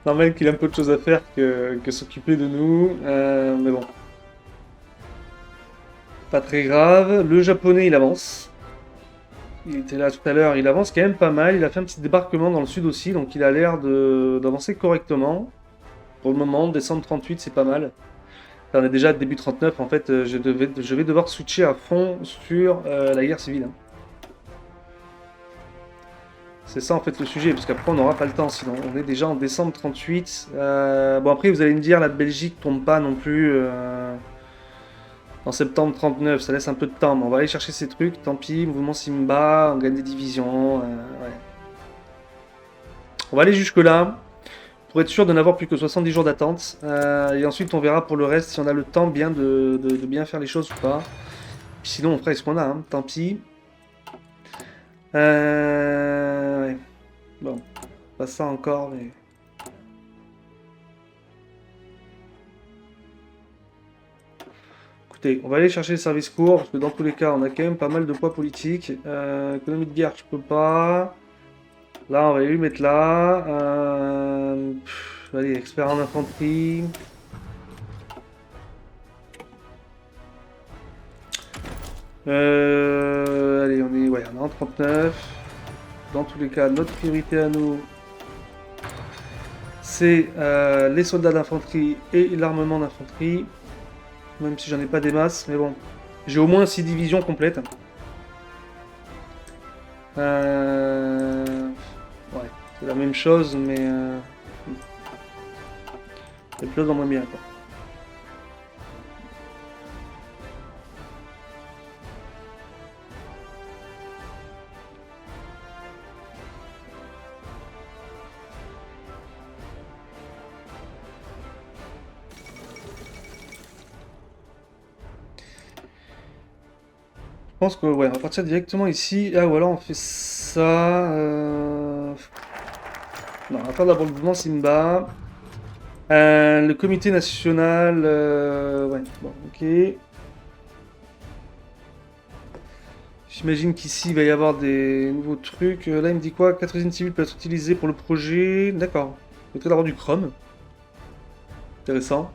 Normal qu'il ait un peu de choses à faire que s'occuper de nous. Mais bon. Pas très grave. Le japonais il avance. Il était là tout à l'heure, il avance quand même pas mal. Il a fait un petit débarquement dans le sud aussi, donc il a l'air d'avancer correctement. Pour le moment, décembre 38, c'est pas mal. Là, on est déjà début 39, en fait, je vais devoir switcher à fond sur la guerre civile. Hein. C'est ça en fait le sujet, parce qu'après on n'aura pas le temps, sinon on est déjà en décembre 38. Bon après vous allez me dire, la Belgique tombe pas non plus en septembre 39, ça laisse un peu de temps, mais on va aller chercher ces trucs, tant pis, mouvement Simba, on gagne des divisions, ouais. On va aller jusque là, pour être sûr de n'avoir plus que 70 jours d'attente, et ensuite on verra pour le reste si on a le temps bien de bien faire les choses ou pas. Sinon, on fera ce qu'on a, hein, tant pis. Ouais. Bon, pas ça encore, mais... Écoutez, on va aller chercher les services courts, parce que dans tous les cas, on a quand même pas mal de poids politique. Économie de guerre, je peux pas. Là, on va lui mettre là. Allez, expert en infanterie. Allez, on est en 39. Dans tous les cas, notre priorité à nous, c'est les soldats d'infanterie et l'armement d'infanterie. Même si j'en ai pas des masses, mais bon. J'ai au moins 6 divisions complètes. Ouais, c'est la même chose, mais... c'est plus en moins bien, quoi. Je pense que ouais, on va partir directement ici. Ah, ou alors on fait ça. Non, on va faire d'abord le mouvement Simba. Le comité national. Ouais, bon, ok. J'imagine qu'ici il va y avoir des nouveaux trucs. Là, il me dit quoi? 4 usines civiles peuvent être utilisées pour le projet. D'accord. Il faudrait d'avoir du chrome. Intéressant.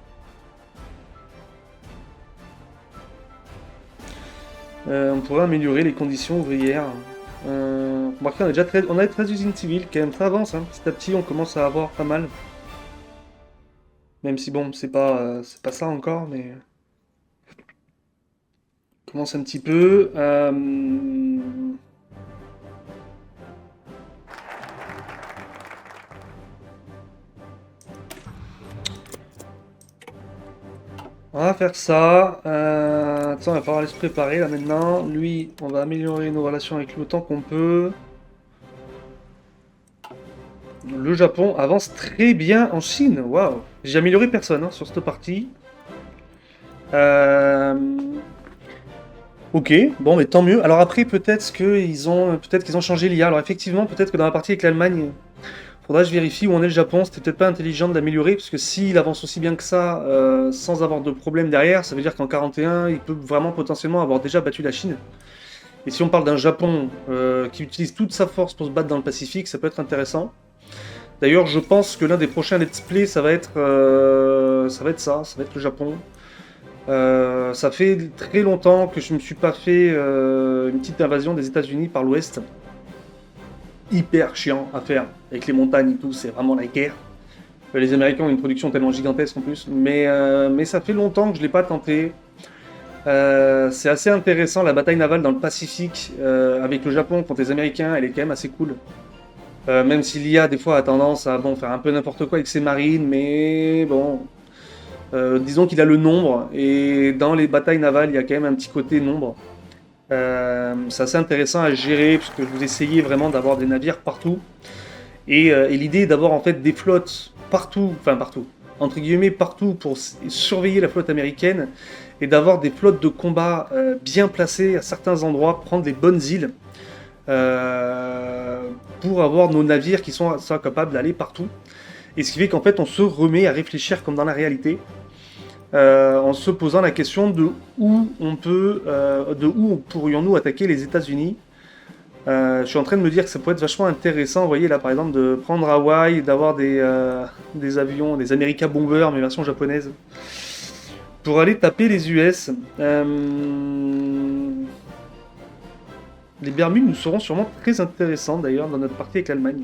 On pourrait améliorer les conditions ouvrières. Remarquez, on a 13 usines civiles, quand même, ça avance, hein. Petit à petit, on commence à avoir pas mal. Même si bon, c'est pas ça encore, mais on commence un petit peu. On va faire ça. Attends, il va falloir aller se préparer là maintenant. Lui, on va améliorer nos relations avec lui autant qu'on peut. Le Japon avance très bien en Chine. Waouh. J'ai amélioré personne hein, sur cette partie. Euh, Ok, bon, mais tant mieux. Alors après, peut-être qu'ils ont changé l'IA. Alors effectivement, peut-être que dans la partie avec l'Allemagne, faudra que je vérifie où on est le Japon. C'était peut-être pas intelligent de l'améliorer, parce que s'il avance aussi bien que ça, sans avoir de problème derrière, ça veut dire qu'en 41, il peut vraiment potentiellement avoir déjà battu la Chine. Et si on parle d'un Japon qui utilise toute sa force pour se battre dans le Pacifique, ça peut être intéressant. D'ailleurs, je pense que l'un des prochains let's play, ça va être le Japon. Ça fait très longtemps que je me suis pas fait une petite invasion des États-Unis par l'Ouest. Hyper chiant à faire, avec les montagnes et tout, c'est vraiment la guerre. Les Américains ont une production tellement gigantesque en plus, mais ça fait longtemps que je l'ai pas tenté. C'est assez intéressant, la bataille navale dans le Pacifique avec le Japon contre les Américains, elle est quand même assez cool. Même si l'IA des fois a tendance à bon, faire un peu n'importe quoi avec ses marines, mais bon, disons qu'il a le nombre, et dans les batailles navales, il y a quand même un petit côté nombre. C'est assez intéressant à gérer, puisque vous essayez vraiment d'avoir des navires partout. Et l'idée est d'avoir en fait des flottes partout, enfin partout, entre guillemets partout, pour surveiller la flotte américaine, et d'avoir des flottes de combat bien placées à certains endroits, prendre les bonnes îles, euh, pour avoir nos navires qui sont capables d'aller partout. Et ce qui fait qu'en fait on se remet à réfléchir comme dans la réalité, en se posant la question de où pourrions-nous attaquer les États-Unis. Je suis en train de me dire que ça pourrait être vachement intéressant, vous voyez là par exemple, de prendre Hawaï, d'avoir des avions, des America Bombers, mais version japonaise, pour aller taper les US. Les Bermudes nous seront sûrement très intéressants d'ailleurs dans notre partie avec l'Allemagne.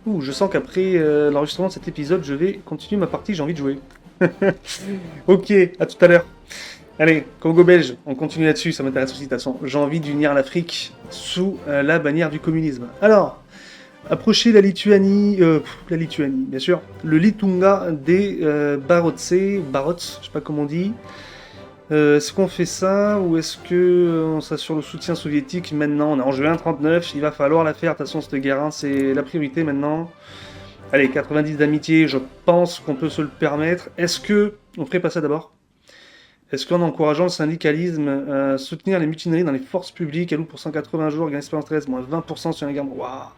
Ouh, je sens qu'après l'enregistrement de cet épisode, je vais continuer ma partie, j'ai envie de jouer. Ok, à tout à l'heure. Allez, Congo belge, on continue là-dessus, ça m'intéresse aussi de toute façon. J'ai envie d'unir l'Afrique sous la bannière du communisme. Alors, approcher la Lituanie, bien sûr, le Litunga des Barotse, je sais pas comment on dit. Est-ce qu'on fait ça ou est-ce que on s'assure le soutien soviétique maintenant? On est en juin 39, il va falloir la faire, de toute façon cette guerre, hein, c'est la priorité maintenant. Allez, 90 d'amitié, je pense qu'on peut se le permettre. Est-ce que... On ferait pas ça d'abord? Est-ce qu'en encourageant le syndicalisme, soutenir les mutineries dans les forces publiques, allouent pour 180 jours, gain d'espérance terrestre, moins 20% sur un gain. Waouh!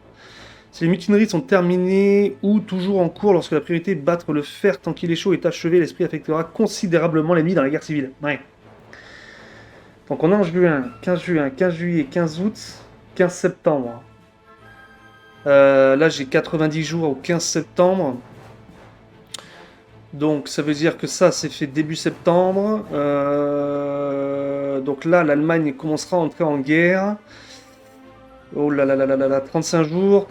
Si les mutineries sont terminées ou toujours en cours lorsque la priorité battre le fer tant qu'il est chaud est achevée, l'esprit affectera considérablement l'ennemi dans la guerre civile. Ouais. Donc on est en juin, 15 juillet, 15 août, 15 septembre. Là j'ai 90 jours au 15 septembre. Donc ça veut dire que ça c'est fait début septembre. Donc là l'Allemagne commencera à entrer en guerre. Oh là là là là là là, 35 jours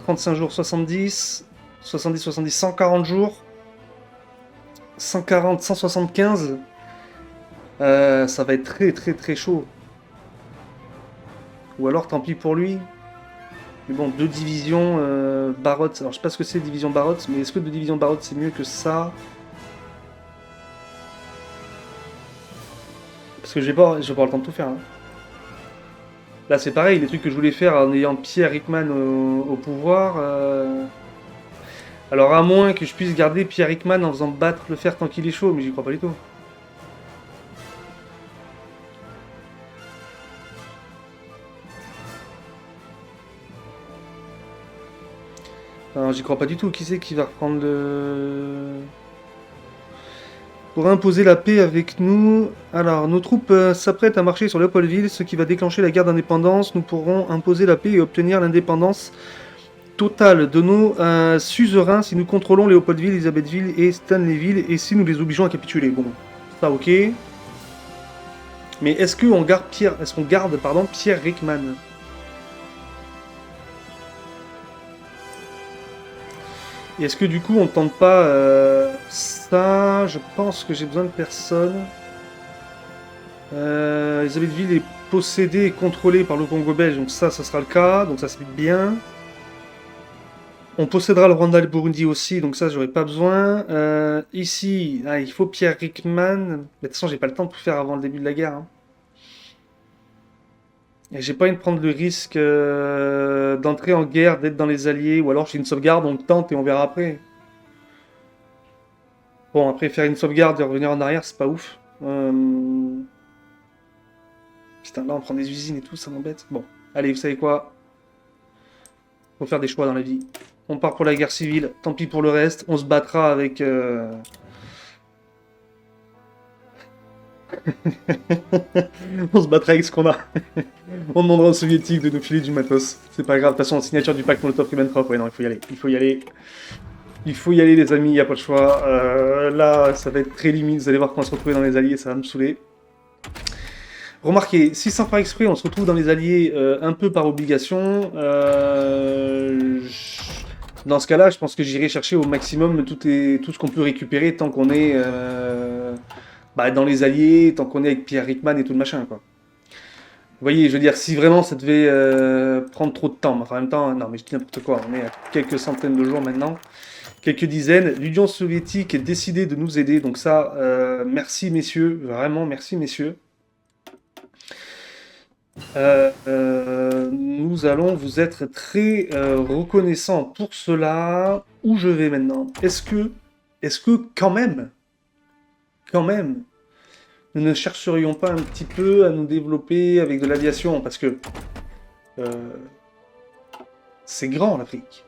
70, 70, 70, 140 jours. 140, 175. Ça va être très très très chaud. Ou alors tant pis pour lui. Mais bon, 2 divisions Barotte. Alors je sais pas ce que c'est division Barotte, mais est-ce que 2 divisions Barotte c'est mieux que ça? Parce que je vais pas avoir le temps de tout faire. Hein. Là c'est pareil, les trucs que je voulais faire en ayant Pierre Hickman au pouvoir. Alors à moins que je puisse garder Pierre Hickman en faisant battre le fer tant qu'il est chaud, mais j'y crois pas du tout. Alors j'y crois pas du tout. Qui c'est qui va reprendre le... Pour imposer la paix avec nous. Alors, nos troupes s'apprêtent à marcher sur Léopoldville, ce qui va déclencher la guerre d'indépendance. Nous pourrons imposer la paix et obtenir l'indépendance totale de nos suzerains si nous contrôlons Léopoldville, Elisabethville et Stanleyville et si nous les obligeons à capituler. Bon, ça ok. Mais est-ce qu'on garde Pierre Rickman? Et est-ce que du coup on tente pas ça? Je pense que j'ai besoin de personne. Elisabethville est possédée et contrôlée par le Congo belge, donc ça sera le cas, donc ça c'est bien. On possédera le Rwanda et le Burundi aussi, donc ça j'aurais pas besoin. Ici, il faut Pierre Rickman. Mais de toute façon j'ai pas le temps de tout faire avant le début de la guerre. Hein. Et j'ai pas envie de prendre le risque d'entrer en guerre, d'être dans les alliés, ou alors j'ai une sauvegarde, on le tente et on verra après. Bon, après faire une sauvegarde et revenir en arrière, c'est pas ouf. Putain, là on prend des usines et tout, ça m'embête. Bon, allez, vous savez quoi? Faut faire des choix dans la vie. On part pour la guerre civile, tant pis pour le reste, on se battra avec... on se battra avec ce qu'on a. On demandera aux soviétiques de nous filer du matos. C'est pas grave, de toute façon, signature du pacte Molotov-Ribbentrop, ouais non, il faut y aller, il faut y aller. Il faut y aller les amis, il n'y a pas de choix. Là, ça va être très limite, vous allez voir qu'on va se retrouver dans les alliés, ça va me saouler. Remarquez, si sans faire exprès, on se retrouve dans les alliés un peu par obligation, dans ce cas-là, je pense que j'irai chercher au maximum tout ce qu'on peut récupérer tant qu'on est dans les alliés, tant qu'on est avec Pierre Rickman et tout le machin, quoi. Vous voyez, je veux dire, si vraiment ça devait prendre trop de temps, enfin, en même temps, non mais je dis n'importe quoi, on est à quelques centaines de jours maintenant, quelques dizaines, l'Union soviétique est décidée de nous aider, donc ça, merci messieurs, vraiment merci messieurs. Nous allons vous être très reconnaissants pour cela. Où je vais maintenant? Est-ce que quand même, nous ne chercherions pas un petit peu à nous développer avec de l'aviation? Parce que c'est grand l'Afrique.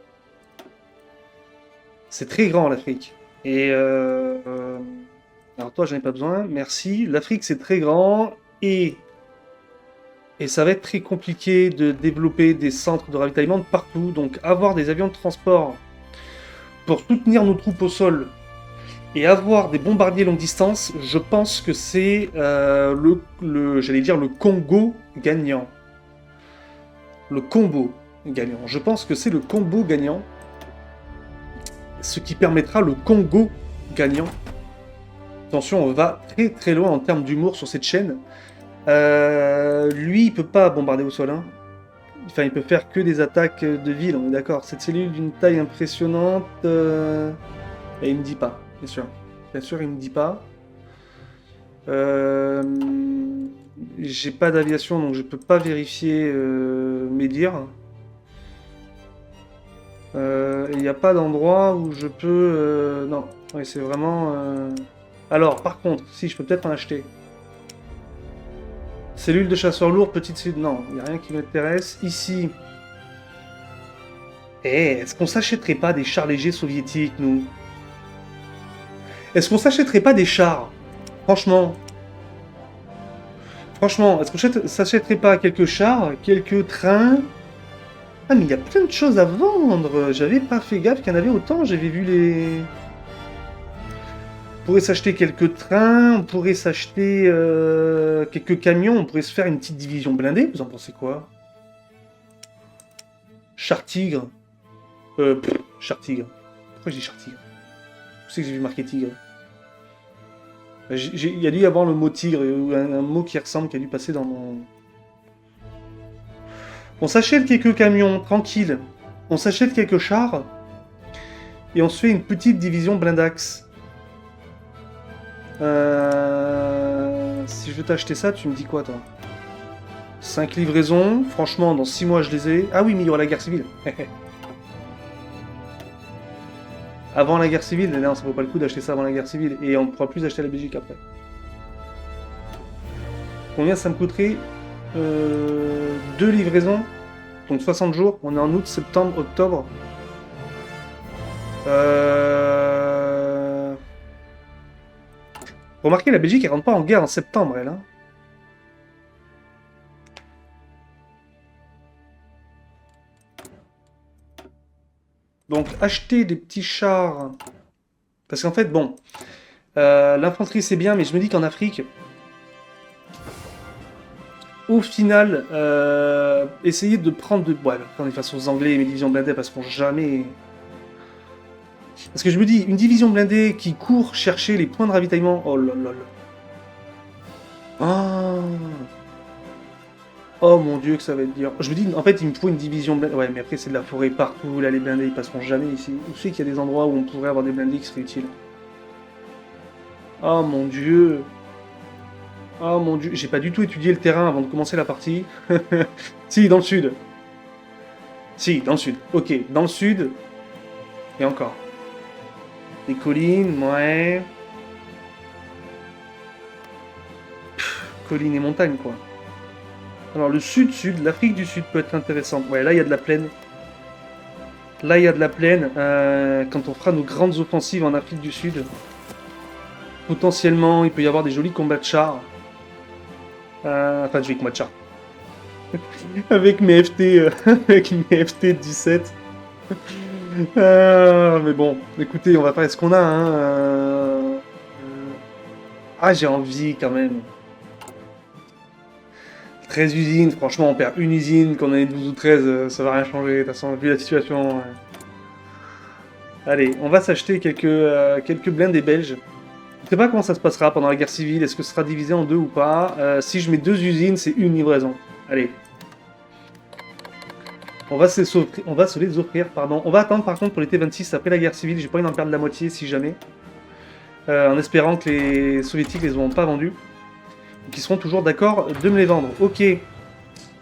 C'est très grand l'Afrique. Et alors toi, j'en ai pas besoin, merci. L'Afrique, c'est très grand et ça va être très compliqué de développer des centres de ravitaillement de partout. Donc avoir des avions de transport pour soutenir nos troupes au sol et avoir des bombardiers longue distance, je pense que c'est j'allais dire le Congo gagnant. Le combo gagnant. Je pense que c'est le combo gagnant. Ce qui permettra le Congo gagnant. Attention, on va très très loin en termes d'humour sur cette chaîne. Lui, il peut pas bombarder au sol. Hein. Enfin, il peut faire que des attaques de ville, on est d'accord. Cette cellule d'une taille impressionnante... Et il me dit pas, bien sûr. Bien sûr, il me dit pas. J'ai pas d'aviation, donc je peux pas vérifier mes dires. Il n'y a pas d'endroit où je peux... Non, ouais, c'est vraiment... Alors, par contre, si, je peux peut-être en acheter. Cellule de chasseur lourd, petite cellule... Non, il n'y a rien qui m'intéresse. Ici... Eh, est-ce qu'on s'achèterait pas des chars légers soviétiques, nous? Est-ce qu'on s'achèterait pas des chars? Franchement. Franchement, est-ce qu'on s'achèterait pas quelques chars, quelques trains? Ah, mais il y a plein de choses à vendre. J'avais pas fait gaffe qu'il y en avait autant. J'avais vu les... On pourrait s'acheter quelques trains, on pourrait s'acheter quelques camions, on pourrait se faire une petite division blindée. Vous en pensez quoi? Char tigre. Char tigre. Pourquoi je dis char tigre? Je sais que j'ai vu marquer tigre. Il y a dû y avoir le mot tigre, ou un mot qui ressemble, qui a dû passer dans mon... On s'achète quelques camions, tranquille. On s'achète quelques chars. Et on se fait une petite division blindax. Si je veux t'acheter ça, tu me dis quoi, toi? 5 livraisons. Franchement, dans 6 mois, je les ai. Ah oui, mais il y aura la guerre civile. Avant la guerre civile, non, ça vaut pas le coup d'acheter ça avant la guerre civile. Et on ne pourra plus acheter la Belgique après. Combien ça me coûterait 2 livraisons. Donc 60 jours. On est en août, septembre, octobre. Remarquez, la Belgique, elle rentre pas en guerre en septembre, elle. Hein. Donc, acheter des petits chars... Parce qu'en fait, bon... l'infanterie, c'est bien, mais je me dis qu'en Afrique... Au final, essayer de prendre de... Ouais, quand on est face aux Anglais, mes divisions blindées, parce qu'on jamais... Parce que je me dis, une division blindée qui court chercher les points de ravitaillement... Oh là là là... Ah... Oh mon dieu que ça va être dur. Je me dis, en fait, il me faut une division blindée. Ouais, mais après, c'est de la forêt partout. Là, les blindés, ils passeront jamais ici. Où c'est qu'il y a des endroits où on pourrait avoir des blindés qui seraient utiles? Oh mon dieu. Oh mon dieu. J'ai pas du tout étudié le terrain avant de commencer la partie. Si, dans le sud. Si, dans le sud. Ok, dans le sud. Et encore. Les collines, ouais. Collines et montagnes, quoi. Alors le sud-sud, l'Afrique du Sud peut être intéressante. Ouais, là il y a de la plaine. Là il y a de la plaine. Quand on fera nos grandes offensives en Afrique du Sud, potentiellement il peut y avoir des jolis combats de chars. Enfin, je vais combats de chars. Avec mes FT, avec mes FT 17. Mais bon, écoutez, on va faire ce qu'on a. Hein. Ah, j'ai envie quand même. 13 usines, franchement, on perd une usine, qu'on en ait 12 ou 13, ça va rien changer, de toute façon, vu la situation. Allez, on va s'acheter quelques blindés belges. Je sais pas comment ça se passera pendant la guerre civile, est-ce que ce sera divisé en deux ou pas. Si je mets 2 usines, c'est une livraison. Allez. On va se les offrir, pardon. On va attendre par contre pour l'été 26 après la guerre civile, j'ai pas envie d'en perdre la moitié si jamais. En espérant que les soviétiques les auront pas vendus. Qui seront toujours d'accord de me les vendre. Ok.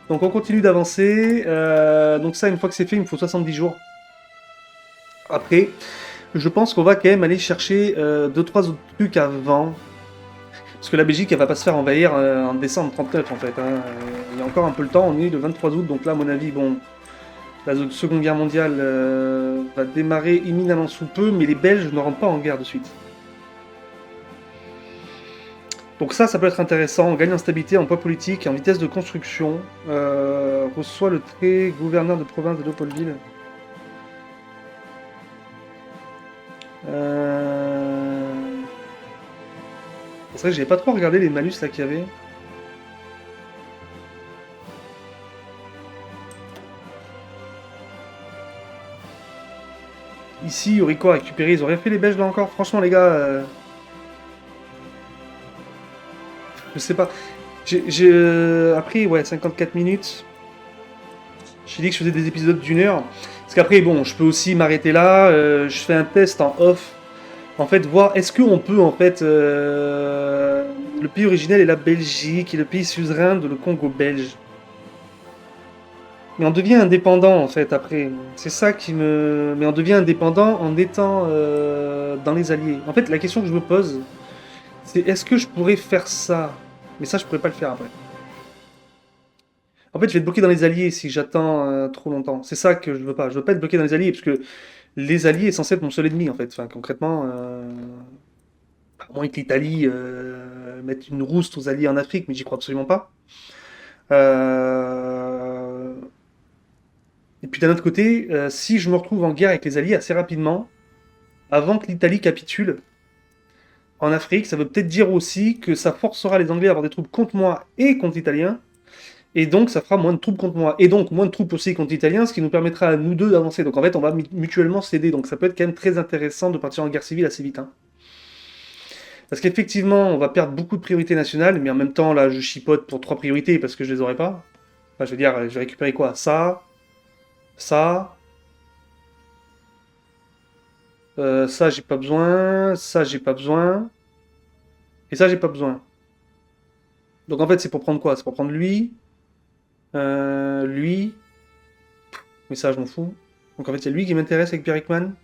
Donc on continue d'avancer. Donc ça, une fois que c'est fait, il me faut 70 jours. Après, je pense qu'on va quand même aller chercher 2-3 autres trucs avant. Parce que la Belgique, elle va pas se faire envahir en décembre 39 en fait. Hein. Il y a encore un peu le temps, on est le 23 août, donc là, à mon avis, bon... La Seconde Guerre mondiale va démarrer imminemment sous peu, mais les Belges ne rentrent pas en guerre de suite. Donc ça peut être intéressant. On gagne en stabilité, en poids politique, en vitesse de construction. Reçoit le trait gouverneur de province de Léopoldville. C'est vrai que j'avais pas trop regardé les malus là qu'il y avait. Ici, il y aurait quoi à récupérer? Ils auraient fait les Belges là encore? Franchement les gars... Je sais pas. J'ai après, ouais, 54 minutes. J'ai dit que je faisais des épisodes d'1 heure. Parce qu'après, bon, je peux aussi m'arrêter là. Je fais un test en off. En fait, voir est-ce qu'on peut, en fait... le pays originel est la Belgique et le pays suzerain de le Congo belge. Mais on devient indépendant, en fait, après. C'est ça qui me... Mais on devient indépendant en étant dans les alliés. En fait, la question que je me pose... C'est est-ce que je pourrais faire ça? Mais ça, je pourrais pas le faire après. En fait, je vais être bloqué dans les alliés si j'attends trop longtemps. C'est ça que je veux pas. Je veux pas être bloqué dans les alliés parce que les alliés est censé être mon seul ennemi en fait. Enfin, concrètement, à moins que l'Italie mette une rouste aux alliés en Afrique, mais j'y crois absolument pas. Euh, Et puis d'un autre côté, si je me retrouve en guerre avec les alliés assez rapidement, avant que l'Italie capitule en Afrique, ça veut peut-être dire aussi que ça forcera les Anglais à avoir des troupes contre moi et contre l'Italien. Et donc, ça fera moins de troupes contre moi. Et donc, moins de troupes aussi contre l'Italien, ce qui nous permettra à nous deux d'avancer. Donc, en fait, on va mutuellement s'aider. Donc, ça peut être quand même très intéressant de partir en guerre civile assez vite, hein. Parce qu'effectivement, on va perdre beaucoup de priorités nationales, mais en même temps, là, je chipote pour 3 priorités parce que je les aurai pas. Enfin, je veux dire, je vais récupérer quoi? Ça, ça, j'ai pas besoin. Ça, j'ai pas besoin. Et ça, j'ai pas besoin. Donc, en fait, c'est pour prendre quoi? C'est pour prendre lui, lui. Mais ça, je m'en fous. Donc, en fait, c'est lui qui m'intéresse avec Pierre Ekman.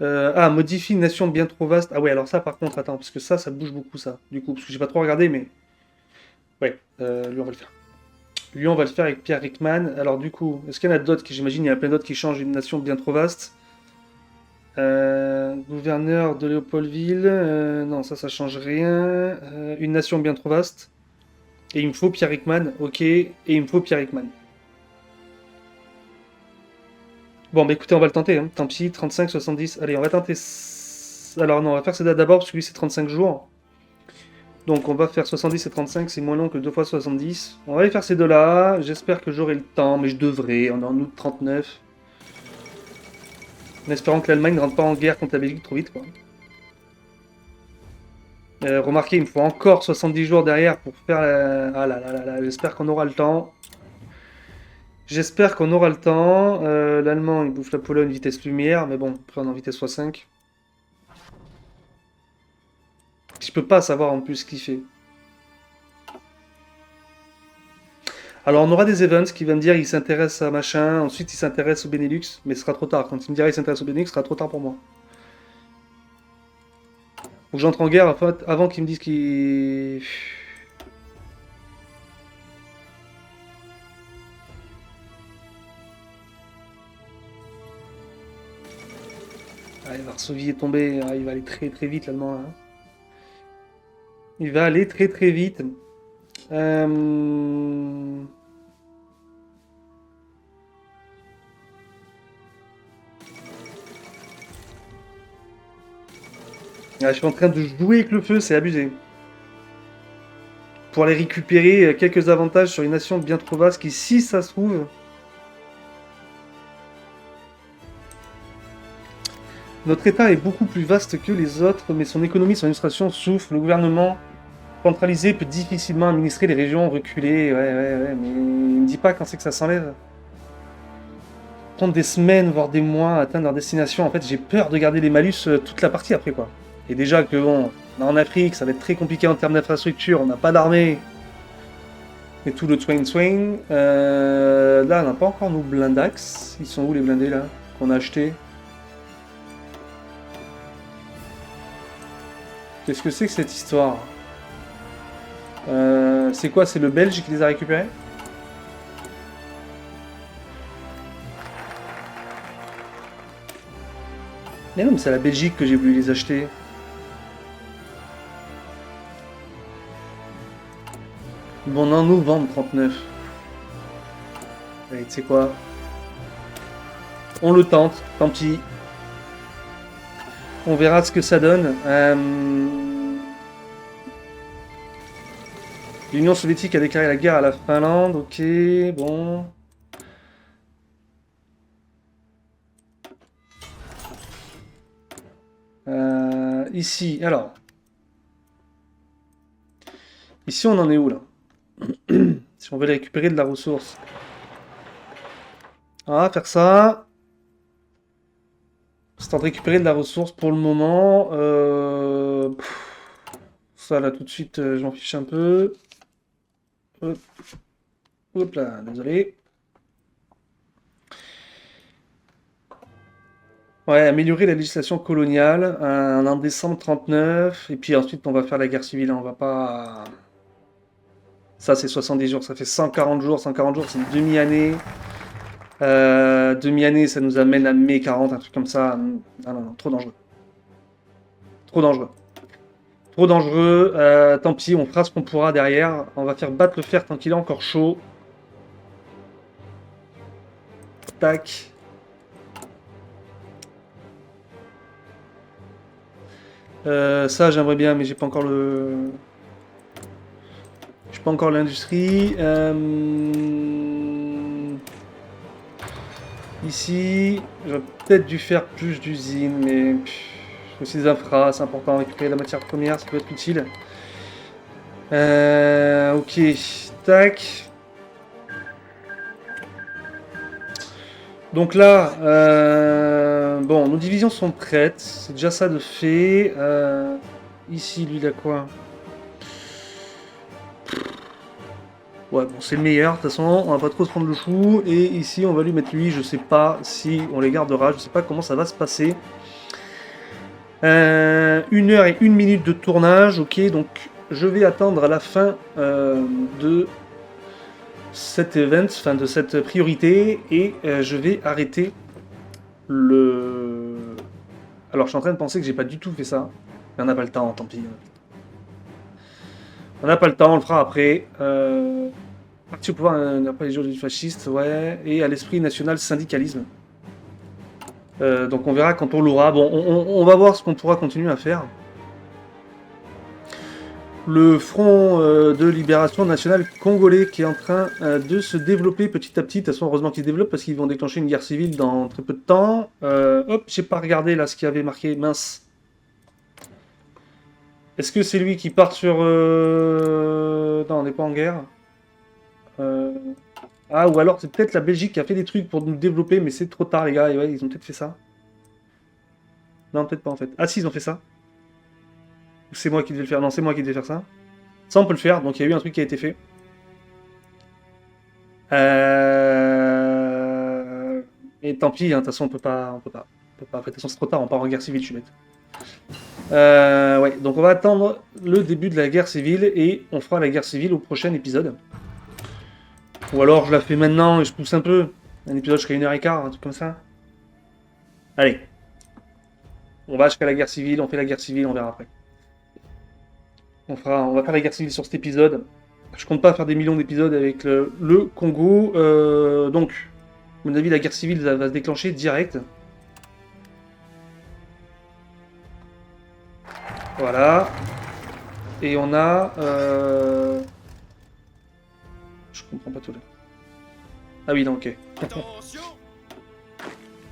Modifie une nation bien trop vaste. Ah ouais, alors ça par contre, attends, parce que ça bouge beaucoup ça. Du coup, parce que j'ai pas trop regardé, mais ouais, lui on va le faire. Lui on va le faire avec Pierre Rickman. Alors du coup, est-ce qu'il y en a d'autres qui, j'imagine, il y a plein d'autres qui changent une nation bien trop vaste. Gouverneur de Léopoldville, non, ça change rien. Une nation bien trop vaste. Et il me faut Pierre Rickman, ok. Et il me faut Pierre Rickman. Bon, bah écoutez, on va le tenter, hein. Tant pis, 35, 70. Allez, on va tenter. Alors non, on va faire ces dates d'abord, parce que lui c'est 35 jours. Donc on va faire 70 et 35, c'est moins long que 2 fois 70. On va aller faire ces deux-là. J'espère que j'aurai le temps, mais je devrais. On est en août 39. En espérant que l'Allemagne ne rentre pas en guerre contre la Belgique trop vite, quoi. Remarquez, il me faut encore 70 jours derrière pour faire la... Ah là là là là, j'espère qu'on aura le temps. J'espère qu'on aura le temps. L'Allemand, il bouffe la Pologne vitesse lumière, mais bon, après on est en vitesse x5. Je peux pas savoir en plus ce qu'il fait. Alors on aura des events qui vont me dire il s'intéresse à machin, ensuite il s'intéresse au Benelux, mais ce sera trop tard. Quand il me dira il s'intéresse au Benelux, ce sera trop tard pour moi. Faut que j'entre en guerre en fait, avant qu'il me dise qu'il... Ah, Varsovie est tombé, ah, il va aller très très vite l'allemand là. Il va aller très très vite. Euh... Ah, je suis en train de jouer avec le feu, c'est abusé. Pour aller récupérer quelques avantages sur une nation bien trop vaste qui, si ça se trouve... Notre État est beaucoup plus vaste que les autres, mais son économie, son administration souffrent. Le gouvernement centralisé peut difficilement administrer les régions reculées. Ouais, mais il me dit pas quand c'est que ça s'enlève. Prendre des semaines, voire des mois à atteindre leur destination. En fait, j'ai peur de garder les malus toute la partie après, quoi. Et déjà que, bon, en Afrique, ça va être très compliqué en termes d'infrastructure, on n'a pas d'armée. Et tout le swing. Là, on n'a pas encore nos blindax. Ils sont où les blindés, là, qu'on a achetés? Qu'est-ce que c'est que cette histoire? C'est quoi? C'est le Belge qui les a récupérés? Mais non, mais c'est à la Belgique que j'ai voulu les acheter. Bon, en novembre 39. Allez, tu sais quoi? On le tente, tant pis. On verra ce que ça donne. L'Union soviétique a déclaré la guerre à la Finlande, ok, bon. Ici, alors. Ici, on en est où, là? Si on veut récupérer de la ressource. On va faire ça. C'est de récupérer de la ressource pour le moment. Ça, là, tout de suite, je m'en fiche un peu. Hop. Hop là, désolé. Ouais, améliorer la législation coloniale en décembre 39, et puis ensuite on va faire la guerre civile, hein, on va pas... Ça, c'est 70 jours. Ça fait 140 jours. 140 jours, c'est une demi-année. Demi-année, ça nous amène à mai 40, un truc comme ça. Non, non, non, trop dangereux. Trop dangereux. Trop dangereux. Tant pis, on fera ce qu'on pourra derrière. On va faire battre le fer tant qu'il est encore chaud. Tac. Ça, j'aimerais bien, mais j'ai pas encore le... J'ai pas encore l'industrie. Ici, j'aurais peut-être dû faire plus d'usines, mais aussi des infras, c'est important, récupérer la matière première, ça peut être utile. Ok, tac. Donc là, bon, nos divisions sont prêtes, c'est déjà ça de fait. Ici, lui, il a quoi? Ouais, bon, c'est le meilleur, de toute façon, on va pas trop se prendre le chou. Et ici, on va lui mettre lui, je sais pas si on les gardera, je sais pas comment ça va se passer. 1 heure et 1 minute de tournage, ok, donc je vais attendre à la fin de cet event, enfin de cette priorité, et je vais arrêter le... Alors je suis en train de penser que j'ai pas du tout fait ça, mais on n'a pas le temps, tant pis. On n'a pas le temps, on le fera après. Parti au pouvoir après les jours du fasciste, ouais, et à l'esprit national syndicalisme. Donc on verra quand on l'aura. Bon, on va voir ce qu'on pourra continuer à faire. Le front de libération nationale congolais qui est en train de se développer petit à petit. De toute façon, heureusement qu'il se développe parce qu'ils vont déclencher une guerre civile dans très peu de temps. Hop, j'ai pas regardé là ce qui avait marqué. Mince. Est-ce que c'est lui qui part sur... Non, on n'est pas en guerre. Ah, ou alors c'est peut-être la Belgique qui a fait des trucs pour nous développer, mais c'est trop tard les gars. Et ouais, ils ont peut-être fait ça. Non, peut-être pas en fait. Ah si, ils ont fait ça. Ou c'est moi qui devais le faire. Non, c'est moi qui devais faire ça. Ça, on peut le faire. Donc il y a eu un truc qui a été fait. Et tant pis, hein, de toute façon, on peut pas. On peut pas. On peut pas. Après, de toute façon, c'est trop tard, on part en guerre civile, je suis bête. Ouais, donc on va attendre le début de la guerre civile et on fera la guerre civile au prochain épisode. Ou alors je la fais maintenant et je pousse un peu. Un épisode jusqu'à 1h15, un truc comme ça. Allez. On va jusqu'à la guerre civile, on fait la guerre civile, on verra après. On va faire la guerre civile sur cet épisode. Je compte pas faire des millions d'épisodes avec le Congo. Donc, à mon avis, la guerre civile va se déclencher direct. Voilà. Et on a... Je comprends pas tout là. Ah oui, non, ok.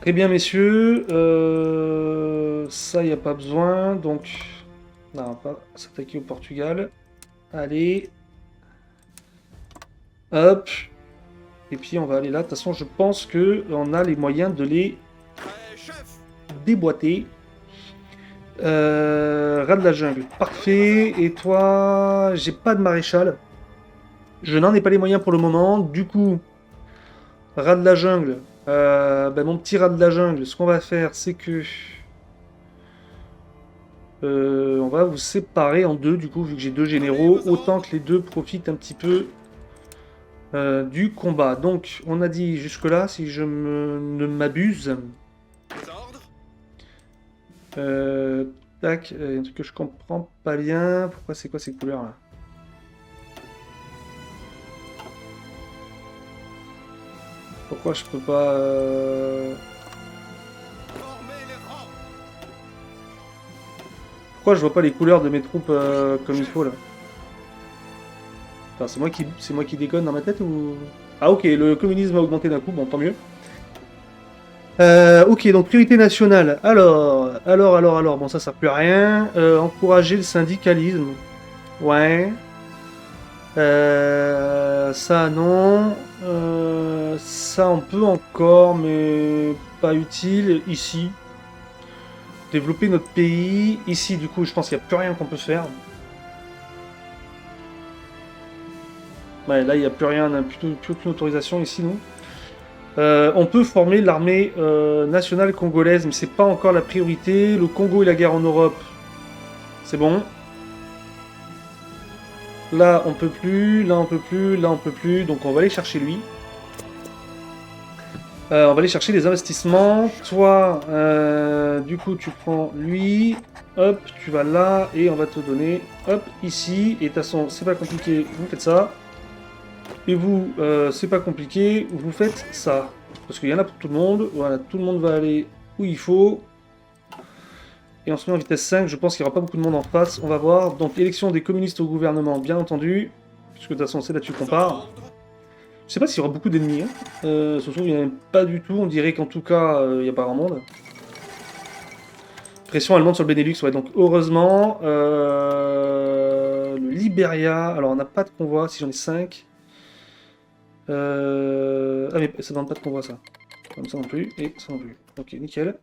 Très bien, messieurs. Ça, il n'y a pas besoin. Donc, non, on va pas s'attaquer au Portugal. Allez. Hop. Et puis, on va aller là. De toute façon, je pense qu'on a les moyens de les déboîter. Rat de la jungle. Parfait. Et toi, j'ai pas de maréchal. Je n'en ai pas les moyens pour le moment. Du coup, rat de la jungle. Mon petit rat de la jungle, ce qu'on va faire, c'est que... on va vous séparer en deux, du coup, vu que j'ai deux généraux. Autant que les deux profitent un petit peu du combat. Donc, on a dit jusque-là, si je ne m'abuse... tac, il y a un truc que je comprends pas bien. Pourquoi c'est quoi ces couleurs là? Pourquoi je peux pas... Pourquoi je vois pas les couleurs de mes troupes comme il faut là? Enfin, c'est moi qui déconne dans ma tête ou... Ah ok, le communisme a augmenté d'un coup, bon tant mieux. Ok, donc priorité nationale. Alors, bon ça sert plus à rien. Encourager le syndicalisme. Ouais. Ça non. Ça on peut encore, mais pas utile. Ici. Développer notre pays. Ici, du coup, je pense qu'il n'y a plus rien qu'on peut faire. Ouais, là, il n'y a plus rien, on n'a plus aucune autorisation ici, nous. On peut former l'armée nationale congolaise, mais c'est pas encore la priorité. Le Congo et la guerre en Europe, c'est bon. Là, on peut plus, là, on peut plus, là, on peut plus. Donc, on va aller chercher lui. On va aller chercher les investissements. Toi, du coup, tu prends lui. Hop, tu vas là. Et on va te donner, hop, ici. Et de toute façon, c'est pas compliqué. Vous faites ça. Et vous, c'est pas compliqué. Vous faites ça. Parce qu'il y en a pour tout le monde. Voilà, tout le monde va aller où il faut. Et on se met en vitesse 5, je pense qu'il n'y aura pas beaucoup de monde en face, on va voir. Donc élection des communistes au gouvernement, bien entendu. Puisque de toute façon c'est là-dessus qu'on part. Je sais pas s'il y aura beaucoup d'ennemis. Hein. Se trouve, il n'y en a pas du tout, on dirait qu'en tout cas, il n'y a pas grand monde. Pression allemande sur le Benelux, ouais, donc heureusement. Le Liberia, alors on n'a pas de convoi, si j'en ai 5. Ah mais ça ne demande pas de convoi ça. Comme ça non plus, et ça non plus. Ok, nickel.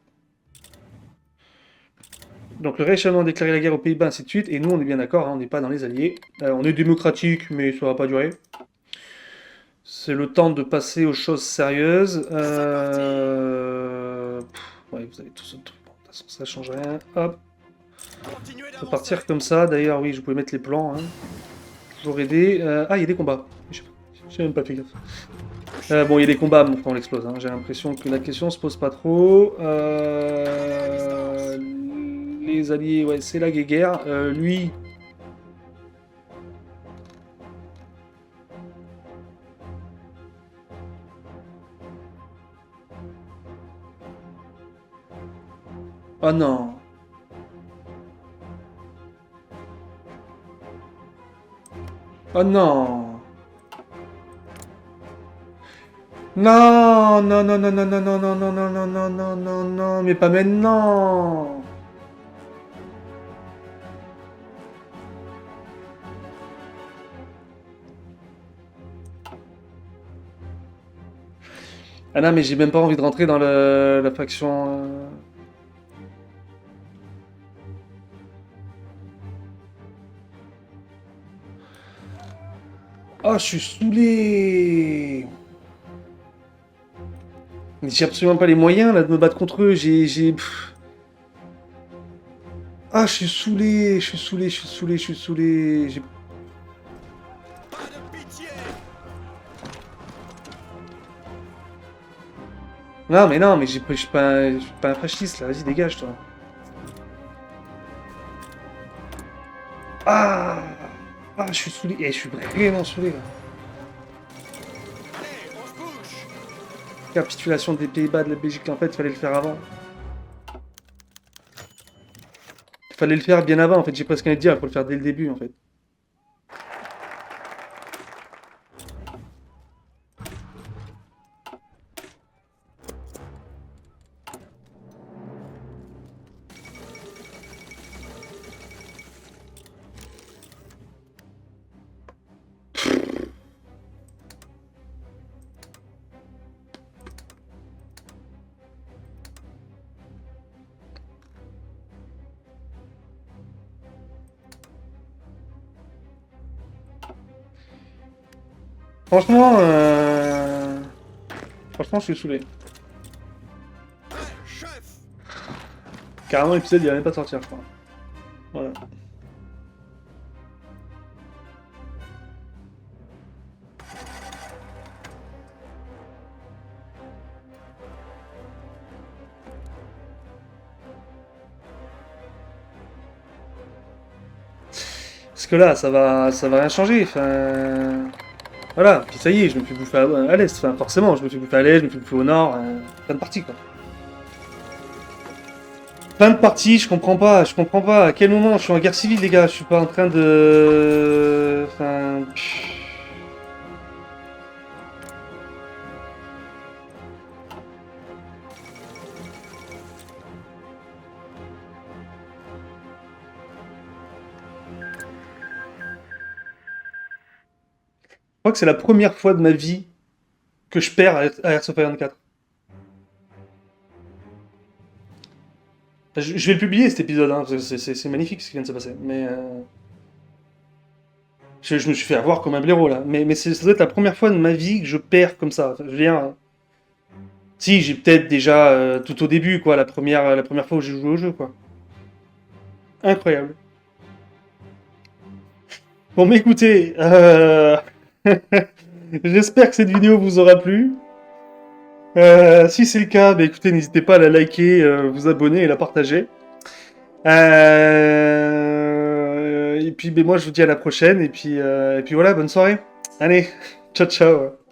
Donc le Reich allemand a déclaré la guerre aux Pays-Bas, ainsi de suite, et nous on est bien d'accord, hein, on n'est pas dans les alliés. On est démocratique, mais ça va pas durer. C'est le temps de passer aux choses sérieuses. Ouais, vous avez tout ce truc. Bon, de toute façon, ça change rien. Hop. On peut partir comme ça. D'ailleurs, oui, je pouvais mettre les plans. Hein. Toujours aider. Ah, il y a des combats. J'ai même pas fait gaffe. Bon, il y a des combats, bon, quand on l'explose. Hein. J'ai l'impression que la question se pose pas trop. Les alliés, ouais, c'est la guéguerre. Lui. Oh non. Oh non. Non, non, non, non, non, non, non, non, non, non, non, non, non, non, non, mais pas maintenant. Ah non, mais j'ai même pas envie de rentrer dans la faction. Oh, je suis saoulé. Mais j'ai absolument pas les moyens là de me battre contre eux. Ah, je suis saoulé, je suis saoulé, je suis saoulé, je suis saoulé. Non, mais je suis pas, je suis pas un fasciste là. Vas-y, dégage toi. Ah, ah, je suis saoulé. Eh, je suis vraiment saoulé là. Capitulation des Pays-Bas, de la Belgique. En fait, il fallait le faire avant. Il fallait le faire bien avant. En fait, j'ai presque envie de dire, il faut le faire dès le début en fait. Franchement, franchement, je suis saoulé. Carrément, l'épisode il va même pas sortir, je crois. Voilà. Parce que là, ça va rien changer. Enfin, voilà. Puis ça y est, je me fais bouffer à l'est. Enfin, forcément, je me fais bouffer à l'est, je me fais bouffer au nord. Plein de parties, quoi. Plein de parties, je comprends pas. Je comprends pas. À quel moment je suis en guerre civile, les gars. Je suis pas en train de. Enfin. Je crois que c'est la première fois de ma vie que je perds à Hearts of Iron 4. Je vais le publier cet épisode, hein, parce que c'est magnifique ce qui vient de se passer. Mais je me suis fait avoir comme un blaireau là. Mais ça doit être la première fois de ma vie que je perds comme ça. Enfin, je veux dire, si j'ai peut-être déjà tout au début quoi, la première fois où j'ai joué au jeu quoi. Incroyable. Bon, mais écoutez, j'espère que cette vidéo vous aura plu. Si c'est le cas, bah, écoutez, n'hésitez pas à la liker, vous abonner et la partager. Et puis, ben moi, je vous dis à la prochaine. Et puis voilà, bonne soirée. Allez, ciao, ciao.